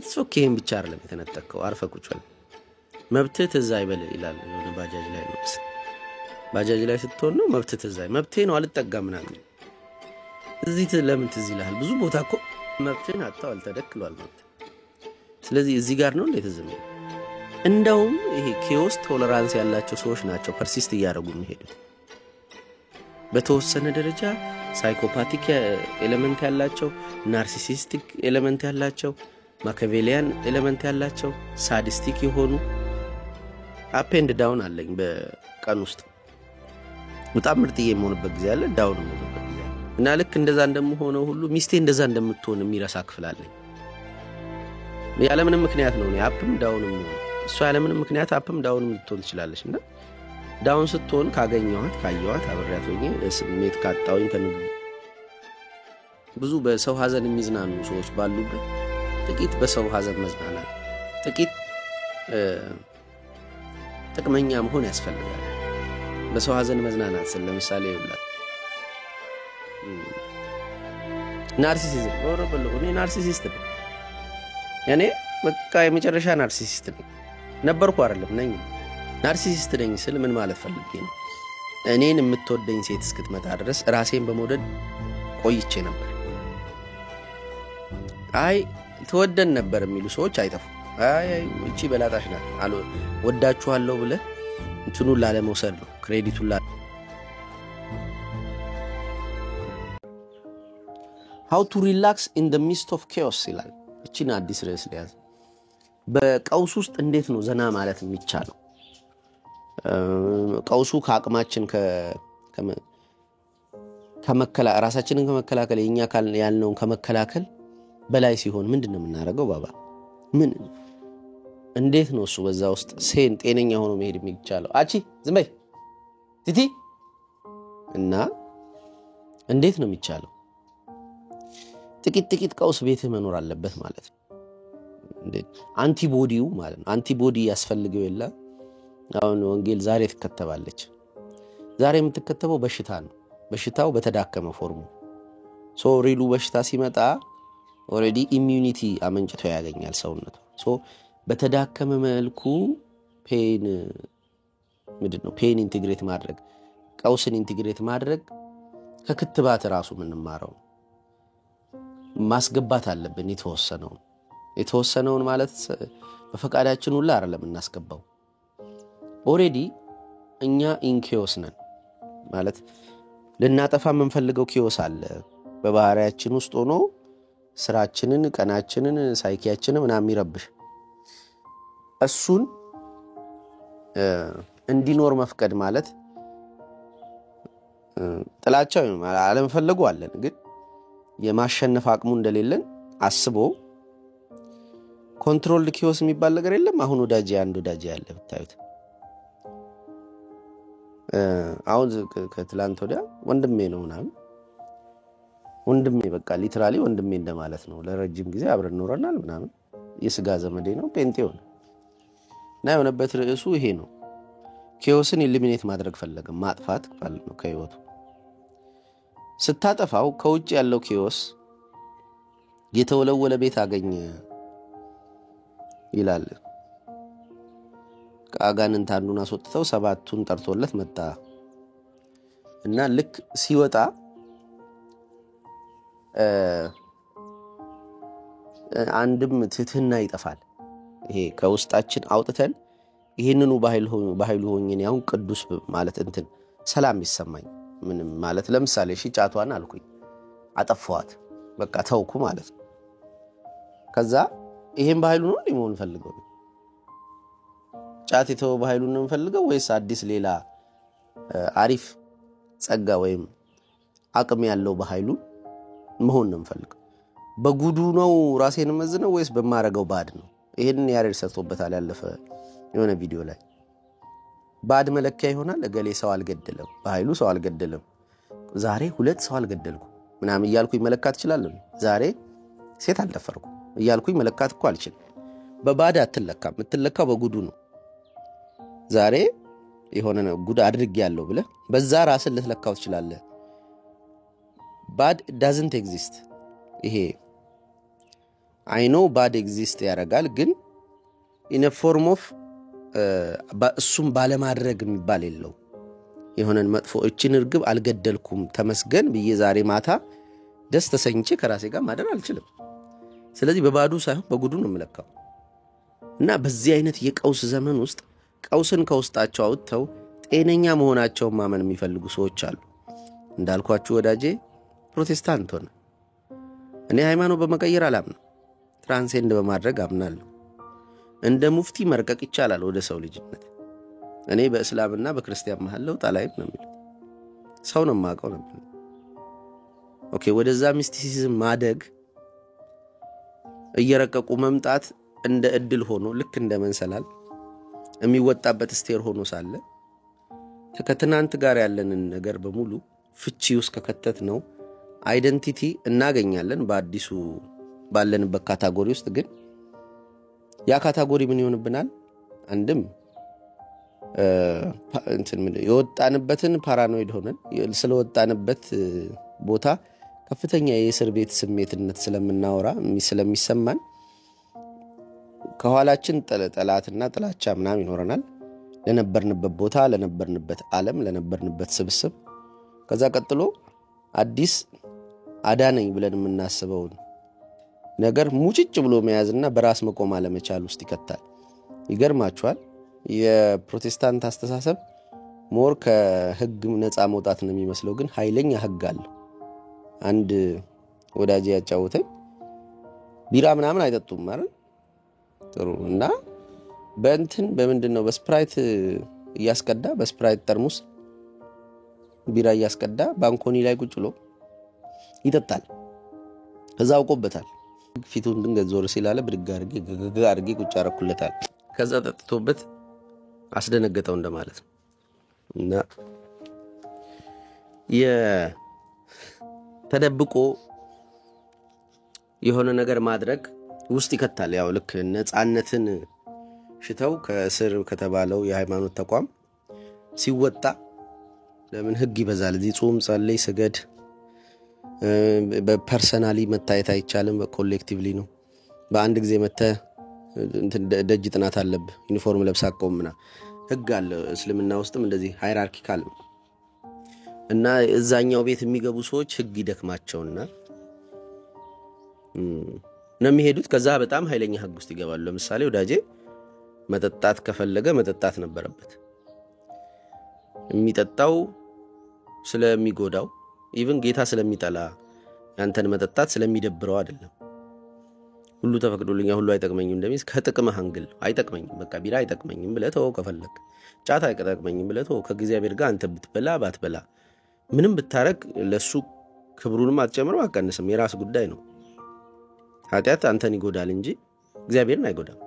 it's okay ብቻ አይደለም የተነጠቀው አርፈ ቁጭ በል መብትህ ትዝ አይበል ይላል የሆነ ባጃጅ ላይ ነው ባጃጅ ላይ ስትሆን ነው መብትህ ትዝ አይ መብቴ ነው አልጠጋም ምናምን እዚህ ለምን ትዝ ይላል ብዙ ቦታ እኮ መብቴን አጣው ተደክሏል መብት ስለዚህ እዚህ ጋር ነው እንዴት ዝም እንደውም ይሄ ኬዎስ ቶለራንስ ያላቸው ሰዎች ናቸው ፐርሲስት ያደርጉ የሚሄዱት በተወሰነ ደረጃ ሳይኮፓቲክ ኤሌመንት ያላቸው ናርሲሲስቲክ ኤሌመንት ያላቸው ማኪያቬሊያን ኤሌመንት ያላቸው ሳዲስቲክ የሆኑ አፕ ኤንድ ዳውን አለኝ በቀን ውስጥ በጣም ምርጥዬ የሆነበት ጊዜ አለ ዳውን የሆነበት ጊዜ እና ልክ እንደዛ እንደምሆነው ሁሉ ሚስቴ እንደዛ እንደምትሆን የሚረሳ ክፍል አለኝ ያለምንም ምክንያት ነው አፕም ዳውንም እሷ ያለምንም ምክንያት አፕም ዳውንም ልትሆን ትችላለች እና ዳውን ስትሆን ካገኘዋት ካየዋት አብሬያት ሆኜ ስሜት ካጣውኝ ብዙ በሰው ሐዘን የሚዝናኑ ሰዎች ባሉበት ጥቂት በሰው ሐዘን መዝናናት ጥቂት ጥቅመኛ መሆን ያስፈልጋል በሰው ሐዘን መዝናናት ለምሳሌ ይላል ናርሲሲዝም ወረበሉ እኔ ናርሲሲስት ነኝ ያኔ በቃ የመጨረሻ ናርሲሲስት ነኝ ነበርኩ አይደለም ነኝ ናርሲሲስት ነኝ ስል ምን ማለት ፈልጌ ነው እኔን የምትወደኝ ሴት እስክትመጣ ድረስ ራሴን በመውደድ ቆይቼ ነበር አይ ተወደን ነበር የሚሉ ሰዎች አይጠፉ አይ እቺ በላጣሽ ናት አሉ ወዳችኋለሁ ብለ እንትኑን ላለመውሰድ ነው ክሬዲቱን how to relax in the midst of chaos ይላል እቺን አዲስ ርዕስ ሊያዝ በቀውስ ውስጥ እንዴት ነው ዘና ማለት የሚቻለው ቀውሱ ከአቅማችን ራሳችንን ከመከላከል የኛ ያልነውን ከመከላከል በላይ ሲሆን ምንድነው የምናደርገው ባባ ምን እንዴት ነው እሱ በዛ ውስጥ ሴን ጤነኛ ሆኖ መሄድ የሚቻለው አቺ ዝም በይ ቲቲ እና እንዴት ነው የሚቻለው ጥቂት ቀውስ ቤትህ መኖር አለበት ማለት ነው አንቲቦዲው ማለት ነው አንቲቦዲ ያስፈልገው የለ አሁን ወንጌል ዛሬ ተከተባለች ዛሬ የምትከተበው በሽታ ነው በሽታው በተዳከመ ፎርሙ ሶ ሪሉ በሽታ ሲመጣ ኦሬዲ ኢሚዩኒቲ አመንጭቶ ያገኛል ሰውነቱ ሶ በተዳከመ መልኩ ፔን ኢንቲግሬት ማድረግ ቀውስን ኢንቲግሬት ማድረግ ከክትባት ራሱ ምንማረው ማስገባት አለብን የተወሰነውን ማለት በፈቃዳችን ሁሉ አይደለም እናስገባው ኦሬዲ እኛ ኢንኬዮስ ነን ማለት ለናጠፋ መንፈልገው ኪዮስ አለ በባህሪያችን ውስጥ ሆኖ ስራችንን ቀናችንን ሳይኪያችንን ምናምን ይረብሽ እሱን እንዲኖር መፍቀድ ማለት ጥላቻው ዓለም ፈልጉ አለን ግን የማሸነፍ አቅሙ እንደሌለን አስቦ ኮንትሮልድ ኪዮስ የሚባል ነገር የለም አሁን ወዳጅ ያለ ብታዩት አሁን ከትላንት ወዲያ ወንድሜ ነው ምናምን ወንድሜ በቃ ሊትራሊ ወንድሜ እንደማለት ነው ለረጅም ጊዜ አብረን ኖረናል ምናምን የስጋ ዘመዴ ነው ፔንቴው ነው እና የሆነበት ርዕሱ ይሄ ነው ኪዮስን ኢሊሚኔት ማድረግ ፈለገ ማጥፋት ማለት ነው ከህይወቱ ስታጠፋው ከውጭ ያለው ኪዮስ የተወለወለ ቤት አገኘ ይላል ከአጋንንት አንዱን አስወጥተው ሰባቱን ጠርቶለት መጣ እና ልክ ሲወጣ አንድም ትህትና ይጠፋል ይሄ ከውስጣችን አውጥተን ይሄንኑ በኃይሉ ሆኜ ያው ቅዱስ ማለት እንትን ሰላም ይሰማኝ ምንም ማለት ለምሳሌ ጫቷን አልኩኝ አጠፋዋት በቃ ተውኩ ማለት ከዛ ይሄን በኃይሉ ነው ሊሞን ፈልገው ጫት የተው በኃይሉ ነው ፈልገው ወይስ አዲስ ሌላ አሪፍ ጸጋ ወይም አቅም ያለው በኃይሉ መሆን ነው ፈልገው በጉዱ ነው ራሴን መዝነው ወይስ በማረጋው ባድ ነው ይሄን ያሬድ ሰጥቶበታል ያለፈ የሆነ ቪዲዮ ላይ ባድ መለኪያ ይሆናል ለገሌ ሰው አልገደለም በኃይሉ ሰው አልገደለም ዛሬ ሁለት ሰው አልገደልኩ ምናምን ይያልኩኝ መለካት ይችላል ዛሬ ሴት አልደፈርኩ ይያልኩኝ መለካት እኮ አልችል በባድ አትለካም የምትለካው በጉዱ ነው ዛሬ የሆነ ጉድ አድርግ ያለው ብለ በዛ ራስን ልትለካው ትችላለህ bad doesn't exist ይሄ አይኖ ባድ ኤግዚስት ያደርጋል ግን ኢን ፎርም ኦፍ እሱም ባለማድረግ የሚባል የለው የሆነን መጥፎ እቺን እርግብ አልገደልኩም ተመስገን ብዬ ዛሬ ማታ ደስ ተሰኝቼ ከራሴ ጋር ማደር አልችልም ስለዚህ በባዱ ሳይሆን በጉዱ ነው የምለካው እና በዚህ አይነት የቀውስ ዘመን ውስጥ ቀውስን ከውስጣቸው አውጥተው ጤነኛ መሆናቸውን ማመን የሚፈልጉ ሰዎች አሉ እንዳልኳችሁ ወዳጄ ፕሮቴስታንት ሆነ እኔ ሃይማኖት በመቀየር አላምነው ትራንሴንድ በማድረግ አምናለሁ እንደ ሙፍቲ መርቀቅ ይቻላል ወደ ሰው ልጅነት እኔ በእስላምና በክርስቲያን መሃል ለውጥ አላይም ነው የሚለው ሰው ነው ማቀው ነው ኦኬ ወደዛ ሚስቲሲዝም ማደግ እየረቀቁ መምጣት እንደ እድል ሆኖ ልክ እንደ መንሰላል የሚወጣበት ስቴር ሆኖ ሳለ ከትናንት ጋር ያለንን ነገር በሙሉ ፍቺ ውስጥ ከከተት ነው አይደንቲቲ እናገኛለን በአዲሱ ባለንበት ካታጎሪ ውስጥ ግን ያ ካታጎሪ ምን ይሆንብናል አንድም የወጣንበትን ፓራኖይድ ሆነን ስለወጣንበት ቦታ ከፍተኛ የእስር ቤት ስሜትነት ስለምናወራ ስለሚሰማን ከኋላችን ጠላትና ጥላቻ ምናምን ይኖረናል ለነበርንበት ቦታ ለነበርንበት ዓለም ለነበርንበት ስብስብ ከዛ ቀጥሎ አዲስ አዳነኝ ብለን የምናስበው ነገር ሙጭጭ ብሎ መያዝና በራስ መቆም አለመቻል ውስጥ ይከታል ይገርማችኋል የፕሮቴስታንት አስተሳሰብ ሞር ከህግ ነፃ መውጣት ነው የሚመስለው ግን ኃይለኛ ህግ አለ አንድ ወዳጅ ያጫወተኝ ቢራ ምናምን አይጠጡም ማለት ጥሩ እና በምንድነው በስፕራይት ያስቀዳ በስፕራይት ጠርሙስ ቢራ ያስቀዳ ባንኮኒ ላይ ቁጭ ብሎ ይጠጣል ከዛ አውቆበታል ፊቱን ድንገት ዞር ሲላለ ብድግ አድርጌ ቁጭ አረኩለታል ከዛ ጠጥቶበት አስደነገጠው እንደማለት ነው እና ተደብቆ የሆነ ነገር ማድረግ ውስጥ ይከታል ያው ልክ ነፃነትን ሽተው ከስር ከተባለው የሃይማኖት ተቋም ሲወጣ ለምን ህግ ይበዛል እዚህ ጾም ጸልይ ስገድ በፐርሰናሊ መታየት አይቻልም በኮሌክቲቭሊ ነው በአንድ ጊዜ መተ ደጅ ጥናት አለብ ዩኒፎርም ለብሳ ቆምና ህግ አለ እስልምና ውስጥም እንደዚህ ሃይራርኪካል እና እዛኛው ቤት የሚገቡ ሰዎች ህግ ይደክማቸውና ነው የሚሄዱት ከዛ በጣም ኃይለኛ ህግ ውስጥ ይገባሉ ለምሳሌ ወዳጄ መጠጣት ከፈለገ መጠጣት ነበረበት የሚጠጣው ስለሚጎዳው ኢቭን ጌታ ስለሚጠላ ያንተን መጠጣት ስለሚደብረው አይደለም ሁሉ ተፈቅዶልኛ ሁሉ አይጠቅመኝም እንደሚስ ከጥቅምህ አንግል አይጠቅመኝም በቃ ቢራ አይጠቅመኝም ብለህ ከፈለክ ጫት አይጠቅመኝም ብለህ ከእግዚአብሔር ጋር አንተ ብትበላ ባትበላ ምንም ብታረግ ለሱ ክብሩንም አትጨምረው አቀንስም የራስ ጉዳይ ነው ኃጢአት አንተን ይጎዳል እንጂ እግዚአብሔርን አይጎዳም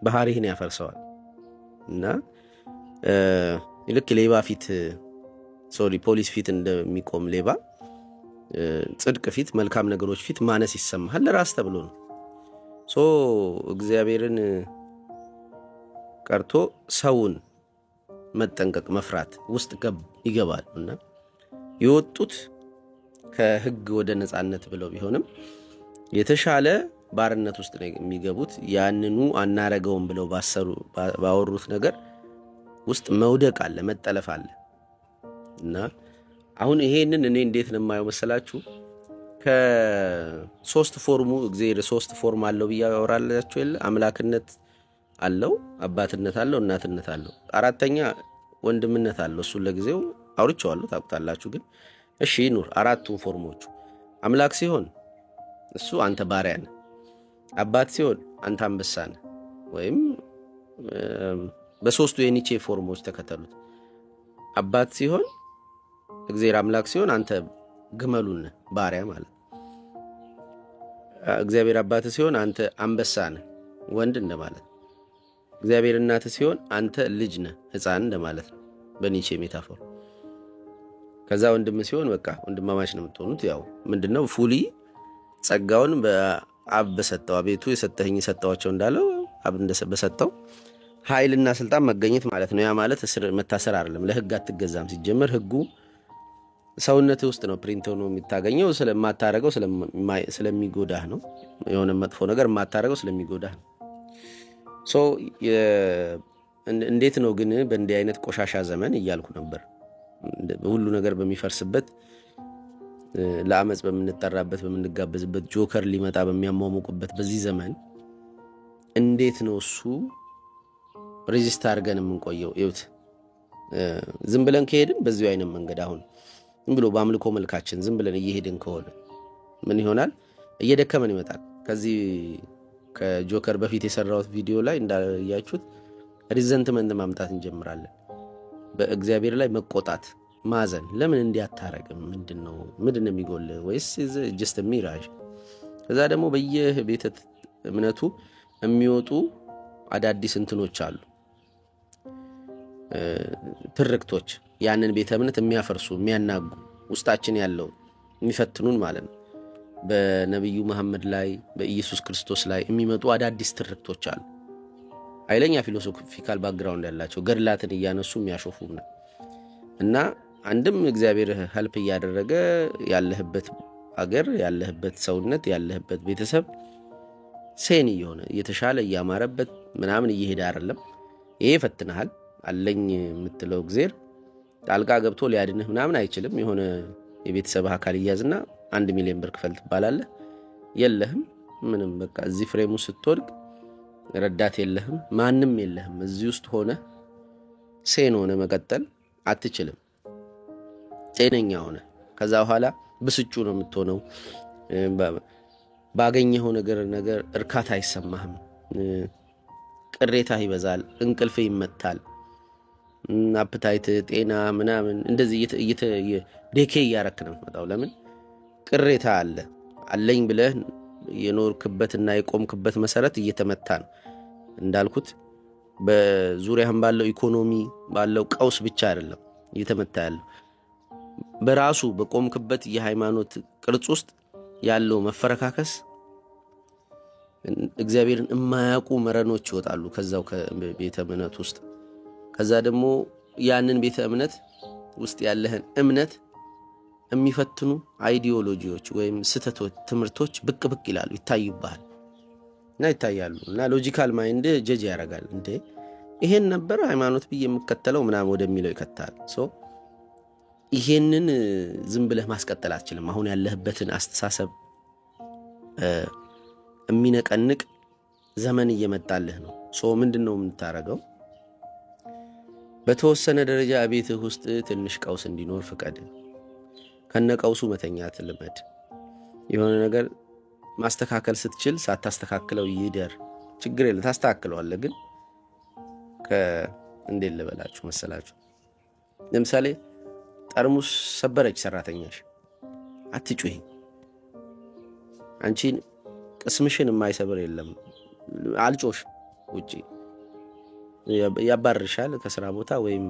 ባህሪህን ያፈርሰዋል እና ልክ ሌባ ፊት ፖሊስ ፊት እንደሚቆም ሌባ ጽድቅ ፊት መልካም ነገሮች ፊት ማነስ ይሰማሃል ለራስ ተብሎ ነው እግዚአብሔርን ቀርቶ ሰውን መጠንቀቅ መፍራት ውስጥ ይገባሉና የወጡት ከህግ ወደ ነፃነት ብለው ቢሆንም የተሻለ ባርነት ውስጥ ነው የሚገቡት ያንኑ አናረጋውን ብለው ባወሩት ነገር ውስጥ መውደቅ አለ መጠለፍ አለ እና አሁን ይሄንን እኔ እንዴት ነው የማየው መሰላችሁ ከሶስት ፎርሙ እግዚአብሔር ሶስት ፎርም አለው ብያወራላችሁ የለ አምላክነት አለው አባትነት አለው እናትነት አለው አራተኛ ወንድምነት አለው እሱ ለጊዜው አውርቻለሁ ታውቁታላችሁ ግን እሺ ኑር አራቱን ፎርሞቹ አምላክ ሲሆን እሱ አንተ ባሪያ ነህ አባት ሲሆን አንተ አንበሳ ነህ ወይም በሶስቱ የኒቼ ፎርሞች ተከተሉት አባት ሲሆን እግዚአብሔር አምላክ ሲሆን አንተ ግመሉን ነህ ባሪያ ማለት እግዚአብሔር አባት ሲሆን አንተ አንበሳ ነህ ወንድ እንደማለት እግዚአብሔር እናት ሲሆን አንተ ልጅ ነህ ህፃን እንደማለት ነው በኒቼ ሜታፎር ከዛ ወንድም ሲሆን በቃ ወንድማማች ነው የምትሆኑት ያው ምንድነው ፉሊ ጸጋውን በአብ በሰጠው አቤቱ የሰጠኝ ሰጣቸው እንዳለው አብ በሰጠው ኃይልና ስልጣን መገኘት ማለት ነው ያ ማለት እስር መታሰር አይደለም ለህግ አትገዛም ሲጀመር ህጉ ሰውነት ውስጥ ነው ፕሪንት ሆኖ የሚታገኘው ስለማታረገው ስለሚጎዳህ ነው የሆነ መጥፎ ነገር ማታረገው ስለሚጎዳህ ነው ሶ እንዴት ነው ግን በእንዲህ አይነት ቆሻሻ ዘመን እያልኩ ነበር ሁሉ ነገር በሚፈርስበት ለአመጽ በመንጠራበት በመንጋበዝበት ጆከር ሊመጣ በሚያሟሙቁበት በዚህ ዘመን እንዴት ነው እሱ ሬዚስት አድርገን የምንቆየው ይውት ዝም ብለን ከሄድን በዚሁ አይነት መንገድ አሁን ዝም ብሎ በአምልኮ መልካችን ዝም ብለን እየሄድን ከሆነ ምን ይሆናል እየደከመን ይመጣል ከዚህ ከጆከር በፊት የሰራው ቪዲዮ ላይ እንዳያችሁት ሪዘንትመንት ማምጣት እንጀምራለን በእግዚአብሔር ላይ መቆጣት ማዘን ለምን እንዲያታረግም ምንድነው የሚጎል ወይስ just a mirage ከዛ ደግሞ በየቤተ እምነቱ የሚወጡ አዳዲስ እንትኖች አሉ ትርክቶች ያንን ቤተ እምነት የሚያፈርሱ የሚያናጉ ውስጣችን ያለው የሚፈትኑን ማለት ነው በነብዩ መሐመድ ላይ በኢየሱስ ክርስቶስ ላይ የሚመጡ አዳዲስ ትርክቶች አሉ ኃይለኛ ፊሎሶፊካል ባክግራውንድ ያላቸው ገድላትን እያነሱ የሚያሾፉና እና አንድም እግዚአብሔር ሄልፕ እያደረገ ያለህበት አገር ያለህበት ሰውነት ያለህበት ቤተሰብ ሴን ይሆነ የተሻለ ያማረበት ምናምን እየሄደ አይደለም ይሄ ፈትነሃል አለኝ የምትለው እግዚአብሔር ጣልቃ ገብቶ ሊያድንህ ምናምን አይችልም የሆነ የቤተሰብ አካል ይያዝና 1 ሚሊዮን ብር ክፈል ትባላለህ የለህም ምንም በቃ እዚህ ፍሬሙ ስትወድቅ ረዳት የለህም ማንንም የለህም እዚህ ውስጥ ሆነ ሴን ሆነ መቀጠል አትችልም ጤነኛ ሆነ ከዛ በኋላ ብስጩ ነው የምትሆነው ባገኘው ነገር እርካታ አይሰማህም ቅሬታ ይበዛል እንቅልፍ ይመታል አፕታይት ጤና ምናምን እንደዚህ ዴኬ ያረክነው መጣው ለምን ቅሬታ አለኝ ብለህ የኖርክበትና የቆምክበት መሰረት እየተመታ ነው እንዳልኩት በዙሪያህም ባለው ኢኮኖሚ ባለው ቀውስ ብቻ አይደለም እየተመታ ያለው በራሱ በቆምክበት የሃይማኖት ቅርጽ ውስጥ ያለው መፈረካከስ እግዚአብሔርን የማያውቁ መረኖች ይወጣሉ ከዛው ከቤተ እምነት ውስጥ ከዛ ደግሞ ያንን ቤተ እምነት ውስጥ ያለህን እምነት የሚፈትኑ አይዲዮሎጂዎች ወይም ስተቶች ትምርቶች ብቅ ይላሉ ይታዩባል እና ይታያሉ እና ሎጂካል ማይንድ ጀጅ ያረጋል እንዴ ይሄን ነበር ሃይማኖት ብዬ የምከተለው ምናምን ወደሚለው ይከታል ሶ ይሄንን ዝም ብለህ ማስቀጠል አትችልም አሁን ያለህበትን አስተሳሰብ የሚነቀንቅ ዘመን እየመጣልህ ነው ሶ ምንድነው የምታረገው በተወሰነ ደረጃ ቤትህ ውስጥ ትንሽ ቀውስ እንዲኖር ፍቀድ ከነቀውሱ መተኛት ልመድ የሆነ ነገር ማስተካከል ስትችል ሳታስተካክለው ይደር ችግር የለም ታስተካክለዋለህ ግን እንዴት ልበላችሁ መሰላችሁ ለምሳሌ ጠርሙስ ሰበረች ሰራተኛሽ አትጩሂ አንቺን ቅስምሽን የማይሰብር የለም አልጮሽ ውጪ ያባርሻል ከስራ ቦታ ወይም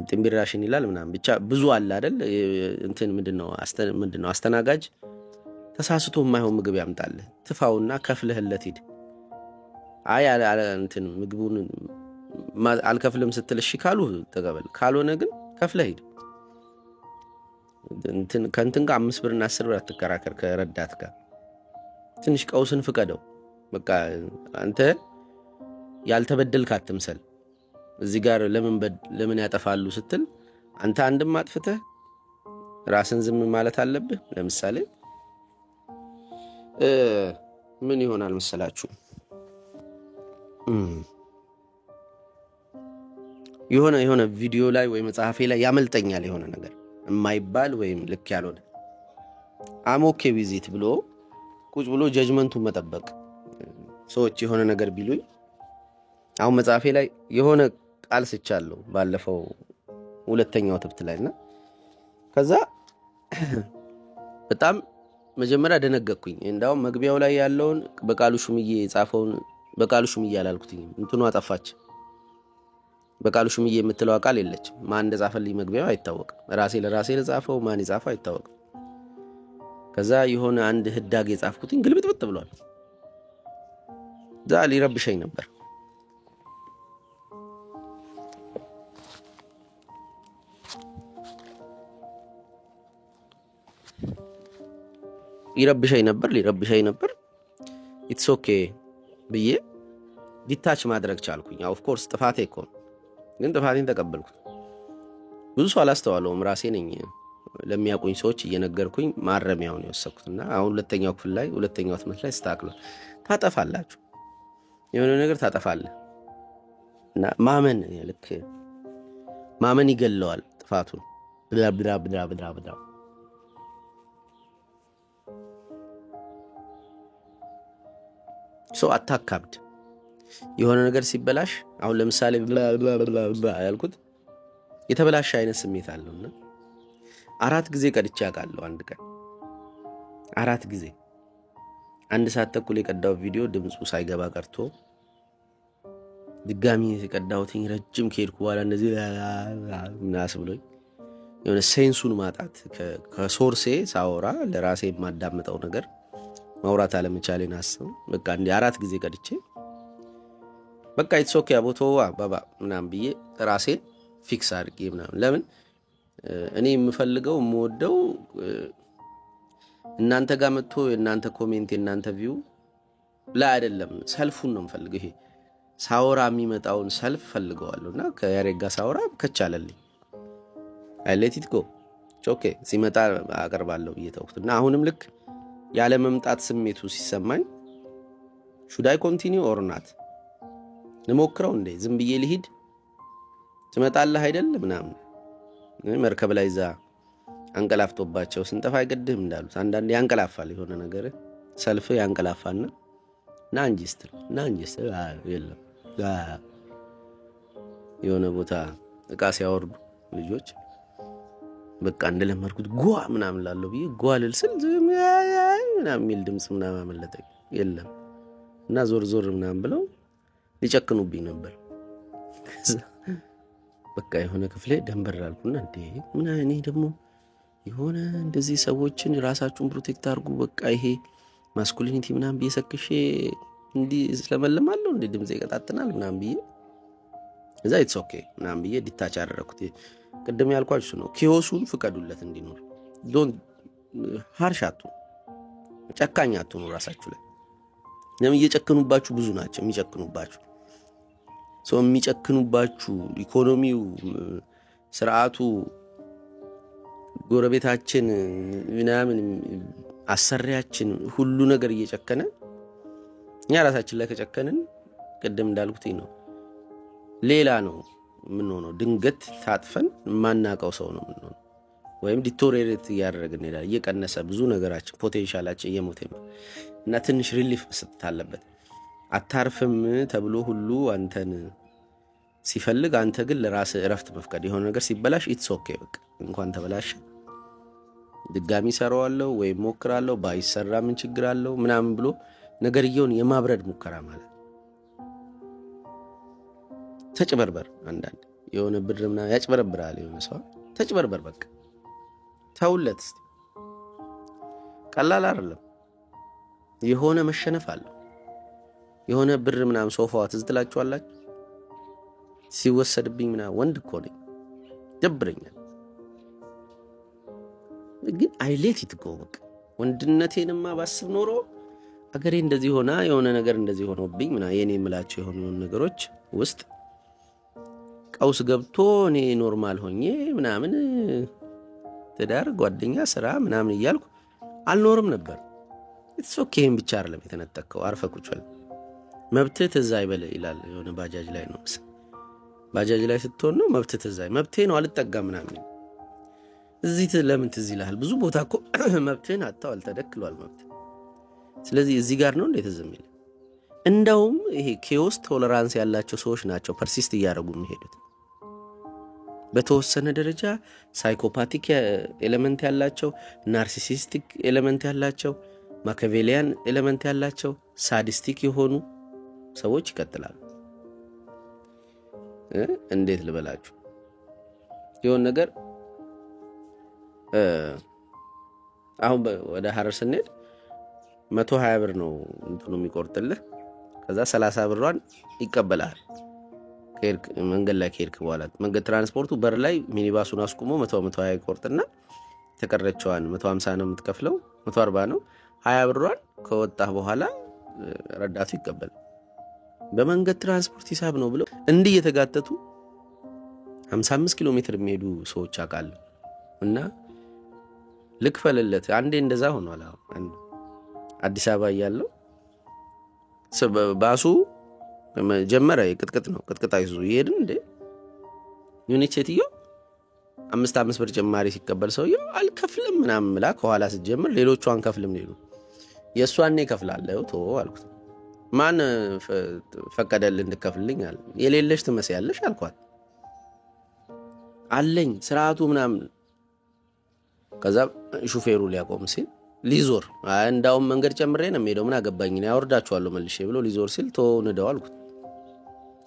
ጥምቢራሽን ይላል ምናምን ብቻ ብዙ አለ አይደል እንትን ምንድነው አስተናጋጅ ተሳስቶ የማይሆን ምግብ ያምጣል ትፋውና ከፍለህለት ሂድ አይ እንትን ምግቡን አልከፍልም ስትልሽ ካሉ ተቀበል ካልሆነ ግን ከፍለህ ሂድ እንትን ከንትን ጋር 5 ብርና 10 ብር አትከራከር ከረዳት ጋር ትንሽ ቀውስን ፍቀደው በቃ አንተ ያልተበደልክ አትምሰል እዚህ ጋር ለምን ያጠፋሉ ስትል አንተ አንድም አጥፍተህ ራስን ዝም ማለት አለብህ ለምሳሌ ምን ይሆናል መሰላችሁ የሆነ ቪዲዮ ላይ ወይ መጽሐፌ ላይ ያመልጠኛል የሆነ ነገር የማይባል ወይም ልክ ያልሆነ አሞኬ ቪዚት ብሎ ቁጭ ብሎ ጀጅመንቱን መጠበቅ ሰዎች የሆነ ነገር ቢሉኝ አሁን መጽሐፌ ላይ የሆነ ቃል ስቻለሁ ባለፈው ሁለተኛው ትብት ላይና ከዛ በጣም መጀመሪያ ደነገጥኩኝ እንዳው መግቢያው ላይ ያለውን በቃሉ ሹምዬ የጻፈውን በቃሉ ሹምዬ ያላልኩትኝ እንትኑ አጠፋች በቃሉ ሹምዬ የምትለው ቃል የለች ማን እንደጻፈልኝ መግቢያው አይታወቅም ራሴ ለራሴ ለጻፈው ማን ይጻፈው አይታወቅም ከዛ የሆነ አንድ ህዳግ የጻፍኩትኝ ግልብጥብጥ ብሏል ዛ ሊረብሸኝ ነበር ይረብሸኝ ነበር ኢትስ ኦኬ ብዬ ዲታች ማድረግ ቻልኩኝ። ኦፍ ኮርስ ጥፋቴ እኮ ግን ጥፋቴን ተቀበልኩት። ብዙ ሰው አላስተዋለውም፣ ራሴ ነኝ ለሚያውቁኝ ሰዎች እየነገርኩኝ ማረሚያውን የወሰድኩትና አሁን ሁለተኛው ትምህርት ላይ ስታክሏል። ታጠፋላችሁ፣ የሆነ ነገር ታጠፋለህ እና ማመን ይገለዋል ጥፋቱን። ብላ ሰው አታካብድ። የሆነ ነገር ሲበላሽ አሁን ለምሳሌ ብላ ያልኩት የተበላሸ አይነት ስሜት አለውና 4 ጊዜ ቀድቼ አውቃለሁ። አንድ ቀን 4 ጊዜ 1 ሰዓት ተኩል የቀዳው ቪዲዮ ድምፁ ሳይገባ ቀርቶ ድጋሚ የቀዳሁትኝ ረጅም ከሄድኩ በኋላ እንደዚህ ምናስ ብሎኝ የሆነ ሴንሱን ማጣት ከሶርሴ ሳወራ ለራሴ የማዳምጠው ነገር ማውራት አለመቻሌን አስበው በቃ እንደ 4 ጊዜ ቀድቼ በቃ ኢትስ ኦኬ አቦቶዋ ባባ ምናምን ብዬ ራሴን ፊክስ አድርጌ ምናምን ለምን እኔ የምፈልገው የምወደው እናንተ ጋር መጥቶ የእናንተ ኮሜንት የእናንተ ቪው ላይ አይደለም፣ ሰልፉን ነው የምፈልገው። ይሄ ሳወራ የሚመጣውን ሰልፍ ፈልገዋለሁና ከያሬድ ጋር ሳወራ ከቻለልኝ አይ ሌት ኢት ጎ ኦኬ ሲመጣ አቀርባለሁ ብዬ ተውኩትና አሁንም ልክ ያለ መምጣት ስሜቱ ሲሰማኝ should I continue or not ልሞክረው እንዴ ዝም ብዬ ልሂድ ትመጣለህ አይደል ምናምን መርከብ ላይ ዛ አንቀላፍቶባቸው ስንጠፋ አይገድም እንዳሉት አንዳንዴ ያንቀላፋል የሆነ ነገር ሰልፍ ያንቀላፋና ናንጂስትል የለም የሆነ ቦታ እቃ ሲያወርዱ ልጆች በቃ እንደለመድኩት ጓ ምናምን ላለው ብዬ ጓ ልልስል ምናምን የሚል ድምጽ ምናምን አመለጠኝ የለም እና ዞር ምናምን ብለው ሊጨክኑብኝ ነበር። በቃ የሆነ ክፍሌ ደንበር አልኩና እንዴ ምን እኔ ደግሞ የሆነ እንደዚህ ሰዎችን ራሳችሁን ፕሮቴክት አድርጉ በቃ ይሄ ማስኩሊኒቲ ምናምን ቢሰክሽ እንዲ ስለመለማለሁ እንዴ ድምጽ ይቀጣጥናል ምናምን ብዬ እዛ ኢትስ ኦኬ ምናምን ብዬ ዲታች አደረኩት። ቅድም ያልኳችሁ ነው ኪዮሱን ፍቀዱለት እንዲኖር ዶንት ሃርሻቱ ጨካኛቱ ነው ራሳችሁ ላይ ለምን እየጨከኑባችሁ ብዙ ናቸው የሚጨክኑባችሁ ሰው የሚጨክኑባችሁ ኢኮኖሚው ስርዓቱ ጎረቤታችን ምናምን አሰሪያችን ሁሉ ነገር እየጨከነ እኛ ራሳችን ላይ ከጨከንን ቅድም እንዳልኩት ነው ሌላ ነው ምን ሆኖ ድንገት ታጥፈን ማናቀው ሰው ነው ምን ሆኖ ወይም ዲቶሬት ያደረግን ይላል እየቀነሰ ብዙ ነገራችን ፖቴንሻላችን እየሞተ እና ትንሽ ሪሊፍ መስጠት አለበት። አታርፍም ተብሎ ሁሉ አንተን ሲፈልግ አንተ ግን ለራስ እረፍት መፍቀድ የሆነ ነገር ሲበላሽ ኢትስ ኦኬ በቃ እንኳን ተበላሽ ድጋሚ ሰራዋለሁ ወይ ሞክራለሁ ባይሰራ ምን ችግር አለው ምናምን ብሎ ነገርየውን የማብረድ ሙከራ ማለት ተጭበርበር አንዳንድ የሆነ ብር ምናምን ያጭበረብራል የሆነ ሰው ተጭበርበር በቃ ታውለት ቀላል አይደለም የሆነ መሸነፍ አለ የሆነ ብር ምናምን ሶፋው ትዝትላችኋላችሁ ሲወሰድብኝ ምናምን ወንድ እኮ ነኝ ደብረኛል ግን አይ ሌት ኢት ጎ በቃ ወንድነቴንማ ባስብ ኖሮ አገሬ እንደዚህ ሆና የሆነ ነገር እንደዚህ ሆኖብኝ ምናምን የኔ ምላቸው የሆኑ ነገሮች ውስጥ ቀውስ ገብቶ እኔ ኖርማል ሆኜ ምናምን ትዳር ጓደኛ ስራ ምናምን እያልኩ አልኖርም ነበር። ኢትስ ኦኬ ብቻ አይደለም የተነጠቀው አርፈኩቻል መብትህ ትዝ አይበል ይላል የሆነ ባጃጅ ላይ ነው ባጃጅ ላይ ስትሆን ነው መብትህ ትዝ አይ መብቴ ነው አልጠጋም ምናምን እዚህ ለምን ትዝ ይላል ብዙ ቦታ እኮ መብትህን አጣው ተደክሏል መብት ስለዚህ እዚህ ጋር ነው እንዴት ዝም ይላል እንደውም ይሄ ኬዎስ ቶለራንስ ያላቸው ሰዎች ናቸው ፐርሲስት ያደርጉ የሚሄዱት በተወሰነ ደረጃ ሳይኮፓቲክ ኤሌመንት ያላቸው ናርሲሲስቲክ ኤሌመንት ያላቸው ማኪያቬሊያን ኤሌመንት ያላቸው ሳዲስቲክ የሆኑ ሰዎች ይቀጥላሉ። እንዴት ልበላችሁ የሆነ ነገር አሁን ወደ ሐረር ስንሄድ 120 ብር ነው እንትኑ የሚቆርጥልህ ከዛ 30 ብሯን ይቀበላል መንገድ ላይ ከሄድክ በኋላ መንገድ ትራንስፖርቱ በር ላይ ሚኒባሱን አስቆሞ 120 ይቆርጥና ተቀረጨዋን 150 ነው የምትከፍለው 140 ነው 20 ብሯን ከወጣህ በኋላ ረዳቱ ይቀበል። በመንገድ ትራንስፖርት ሂሳብ ነው ብለው እንዲህ የተጋተቱ 55 ኪሎ ሜትር የሚሄዱ ሰዎች አውቃለሁ። እና ልክፈልለት አንዴ እንደዛ ሆኗል። አንዱ አዲስ አበባ እያለሁ ባሱ ጀመረ ቅጥቅጥ ነው ቅጥቅጣ ይዞ ይሄድን እንዴ ዩኒት ሴትዮ 5 ብር ጭማሪ ሲቀበል ሰውየው አልከፍልም ምናምን ብላ ከኋላ ስትጀምር ሌሎቹ አንከፍልም ሊሉ የእሷን እከፍላለሁ ቶ አልኩት። ማን ፈቀደልህ እንድከፍልልኝ አለ። የሌለሽ ትመስያለሽ አልኳት። አለኝ ስርዓቱ ምናምን። ከዛ ሹፌሩ ሊያቆም ሲል ሊዞር እንዳውም መንገድ ጨምሬ ነው የምሄደው ምን አገባኝ ነው ያወርዳቸዋለሁ መልሼ ብሎ ሊዞር ሲል ቶ ንደው አልኩት።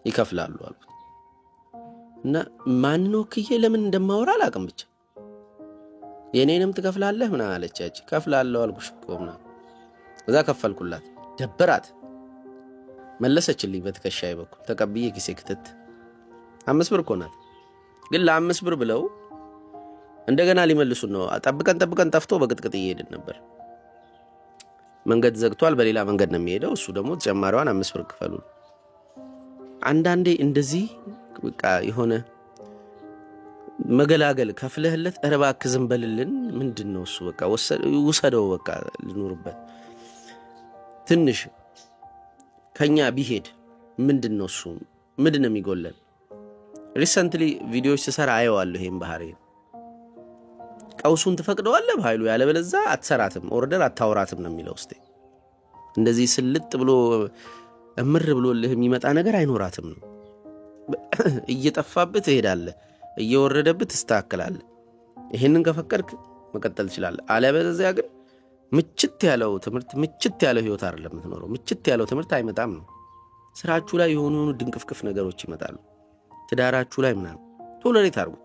ይከፍላሉ አልኩት። እና ማን ነው ከየ ለምን እንደማወራ አላውቅም ብቻ የኔንም ትከፍላለህ ምናምን አለቻች። ከፍላለሁ አልኩሽ እኮ ምናምን። ከዛ ከፈልኩላት። ደበራት። መለሰችልኝ በትከሻዬ በኩል ተቀብዬ ኪሴ ክትት 5 ብር እኮ ናት። ግን ለ5 ብር ብለው እንደገና ሊመልሱ ነው። ጠብቀን ጠፍቶ በቅጥቅጥ እየሄድን ነበር። መንገድ ዘግቷል። በሌላ መንገድ ነው የሚሄደው። እሱ ደግሞ ተጨማሪዋን 5 ብር ክፈሉ። አንዳንዴ እንደዚህ በቃ የሆነ መገላገል ከፍለህለት እረባክ ዝም በልልን ምንድነው እሱ በቃ ወሰደው በቃ ልኑርበት ትንሽ ከኛ ቢሄድ ምንድነው እሱ ምንድነው የሚጎለን? ሪሰንትሊ ቪዲዮዎች ተሰራ አየዋለሁ። ይሄን ባህሪ ቀውሱን ተፈቅደዋለህ በኃይሉ ያለበለዛ አትሰራትም ኦርደር አታወራትም ነው የሚለው። እስቲ እንደዚህ ስልጥ ብሎ እምር ብሎልህ የሚመጣ ነገር አይኖራትም ነው። እየጠፋብህ ትሄዳለህ፣ እየወረደብህ ትስተካከላለህ። ይሄንን ከፈቀድክ መቀጠል ትችላለህ። አለበለዚያ ግን ምችት ያለው ትምህርት ምችት ያለው ህይወት አይደለም የምትኖረው። ምችት ያለው ትምህርት አይመጣም ነው። ስራችሁ ላይ የሆኑ ድንቅፍቅፍ ነገሮች ይመጣሉ። ትዳራችሁ ላይ ምናምን ቶለሬት አድርጉ።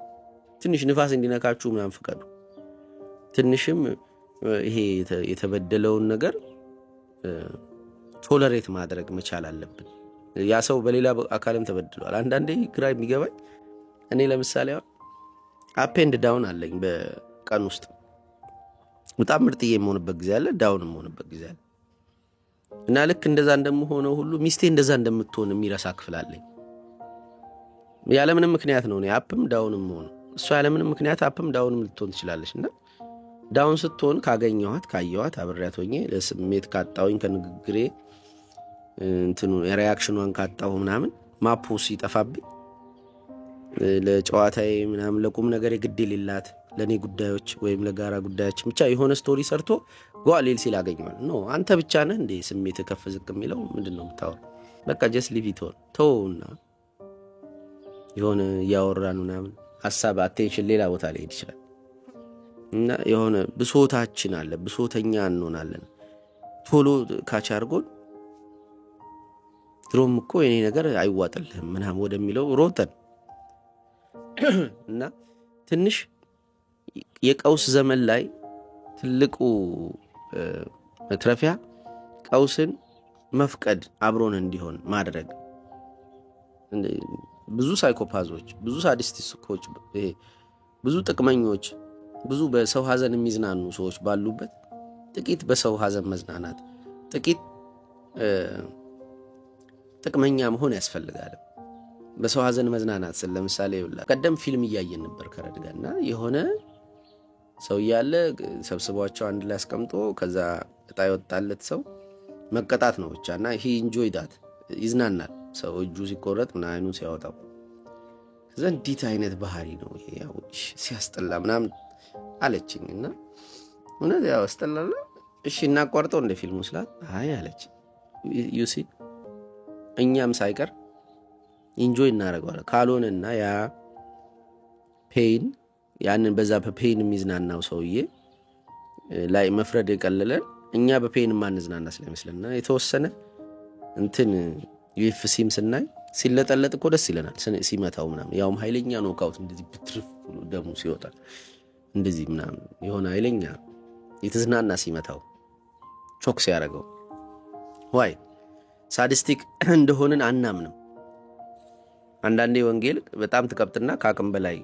ትንሽ ንፋስ እንዲነካችሁ ምናምን ፍቀዱ። ትንሽም ይሄ የተበደለውን ነገር ቶለሬት ማድረግ መቻል አለብን። ያ ሰው በሌላ አካልም ተበድሏል። አንዳንዴ ግራ የሚገባኝ እኔ ለምሳሌ አፕ ኤንድ ዳውን አለኝ በቀን ውስጥ። በጣም ምርጥዬ የምሆንበት ጊዜ አለ፣ ዳውን የምሆንበት ጊዜ አለ። እና ልክ እንደዛ እንደምሆነው ሁሉ ሚስቴ እንደዛ እንደምትሆን የሚረሳ ክፍል አለኝ። ያለምንም ምክንያት ነው እኔ አፕም ዳውንም ሆኖ እሷ ያለምንም ምክንያት አፕም ዳውንም ልትሆን ትችላለች። እና ዳውን ስትሆን ካገኘኋት ካየኋት አብሬያት ሆኜ ለስሜት ካጣውኝ ከንግግሬ እንትኑ ሪአክሽኗን ካጣው ምናምን ማፑ ሲጠፋብኝ ለጨዋታዬ ምናምን ለቁም ነገር ግድ የሌላት ለኔ ጉዳዮች ወይም ለጋራ ጉዳዮች ብቻ የሆነ ስቶሪ ሰርቶ ጓሌል ሲል አገኘዋል። ኖ አንተ ብቻ ነህ እንዴ ስሜት ከፍ ዝቅ የሚለው ምንድነው የምታወራው? በቃ just leave it all ተውና የሆነ ያወራን ምናምን ሐሳብ አቴንሽን ሌላ ቦታ ላይ ይችላል። እና የሆነ ብሶታችን አለ፣ ብሶተኛ እንሆናለን። ቶሎ ካች አድርጎን ድሮም እኮ የኔ ነገር አይዋጥልህም ምናምን ወደሚለው ሮጠን እና ትንሽ የቀውስ ዘመን ላይ ትልቁ መትረፊያ ቀውስን መፍቀድ አብሮን እንዲሆን ማድረግ። ብዙ ሳይኮፓዞች፣ ብዙ ሳዲስቲኮች፣ ብዙ ጥቅመኞች፣ ብዙ በሰው ሐዘን የሚዝናኑ ሰዎች ባሉበት ጥቂት በሰው ሐዘን መዝናናት፣ ጥቂት ጥቅመኛ መሆን ያስፈልጋል። በሰው ሐዘን መዝናናት ስለ ለምሳሌ ቀደም ፊልም እያየን ነበር ከረድጋና የሆነ ሰው ያለ ሰብስቧቸው አንድ ላይ አስቀምጦ ከዛ እጣ ይወጣለት ሰው መቀጣት ነው ብቻና he enjoy that ይዝናናል። ሰው እጁ ሲቆረጥ እና አይኑ ሲያወጣው ዘንዲት አይነት ባህሪ ነው ይሄ። ያው ሲያስጠላ ምናምን አለችኝና እውነት ያው አስጠላላ። እሺ እናቋርጠው እንደ ፊልሙ ስላት አይ አለች። you see እኛም ሳይቀር ኢንጆይ እናደርገዋለን። ካልሆነና ያ ፔን ያንን በዛ በፔን የሚዝናናው ሰውዬ ላይ መፍረድ የቀለለን እኛ በፔን ማንዝናና ስለሚመስልና የተወሰነ እንትን ዩኤፍሲም ስናይ ሲለጠለጥ እኮ ደስ ይለናል ሲመታው ምናምን። ያውም ኃይለኛ ኖካውት እንደዚህ ብትርፍ ደሙ ሲወጣ እንደዚህ ምናምን የሆነ ኃይለኛ የተዝናና ሲመታው ቾክስ ያደርገው ዋይ ሳዲስቲክ እንደሆነን አናምንም። አንዳንዴ ወንጌል በጣም ተቀብጥና ካቅም በላይ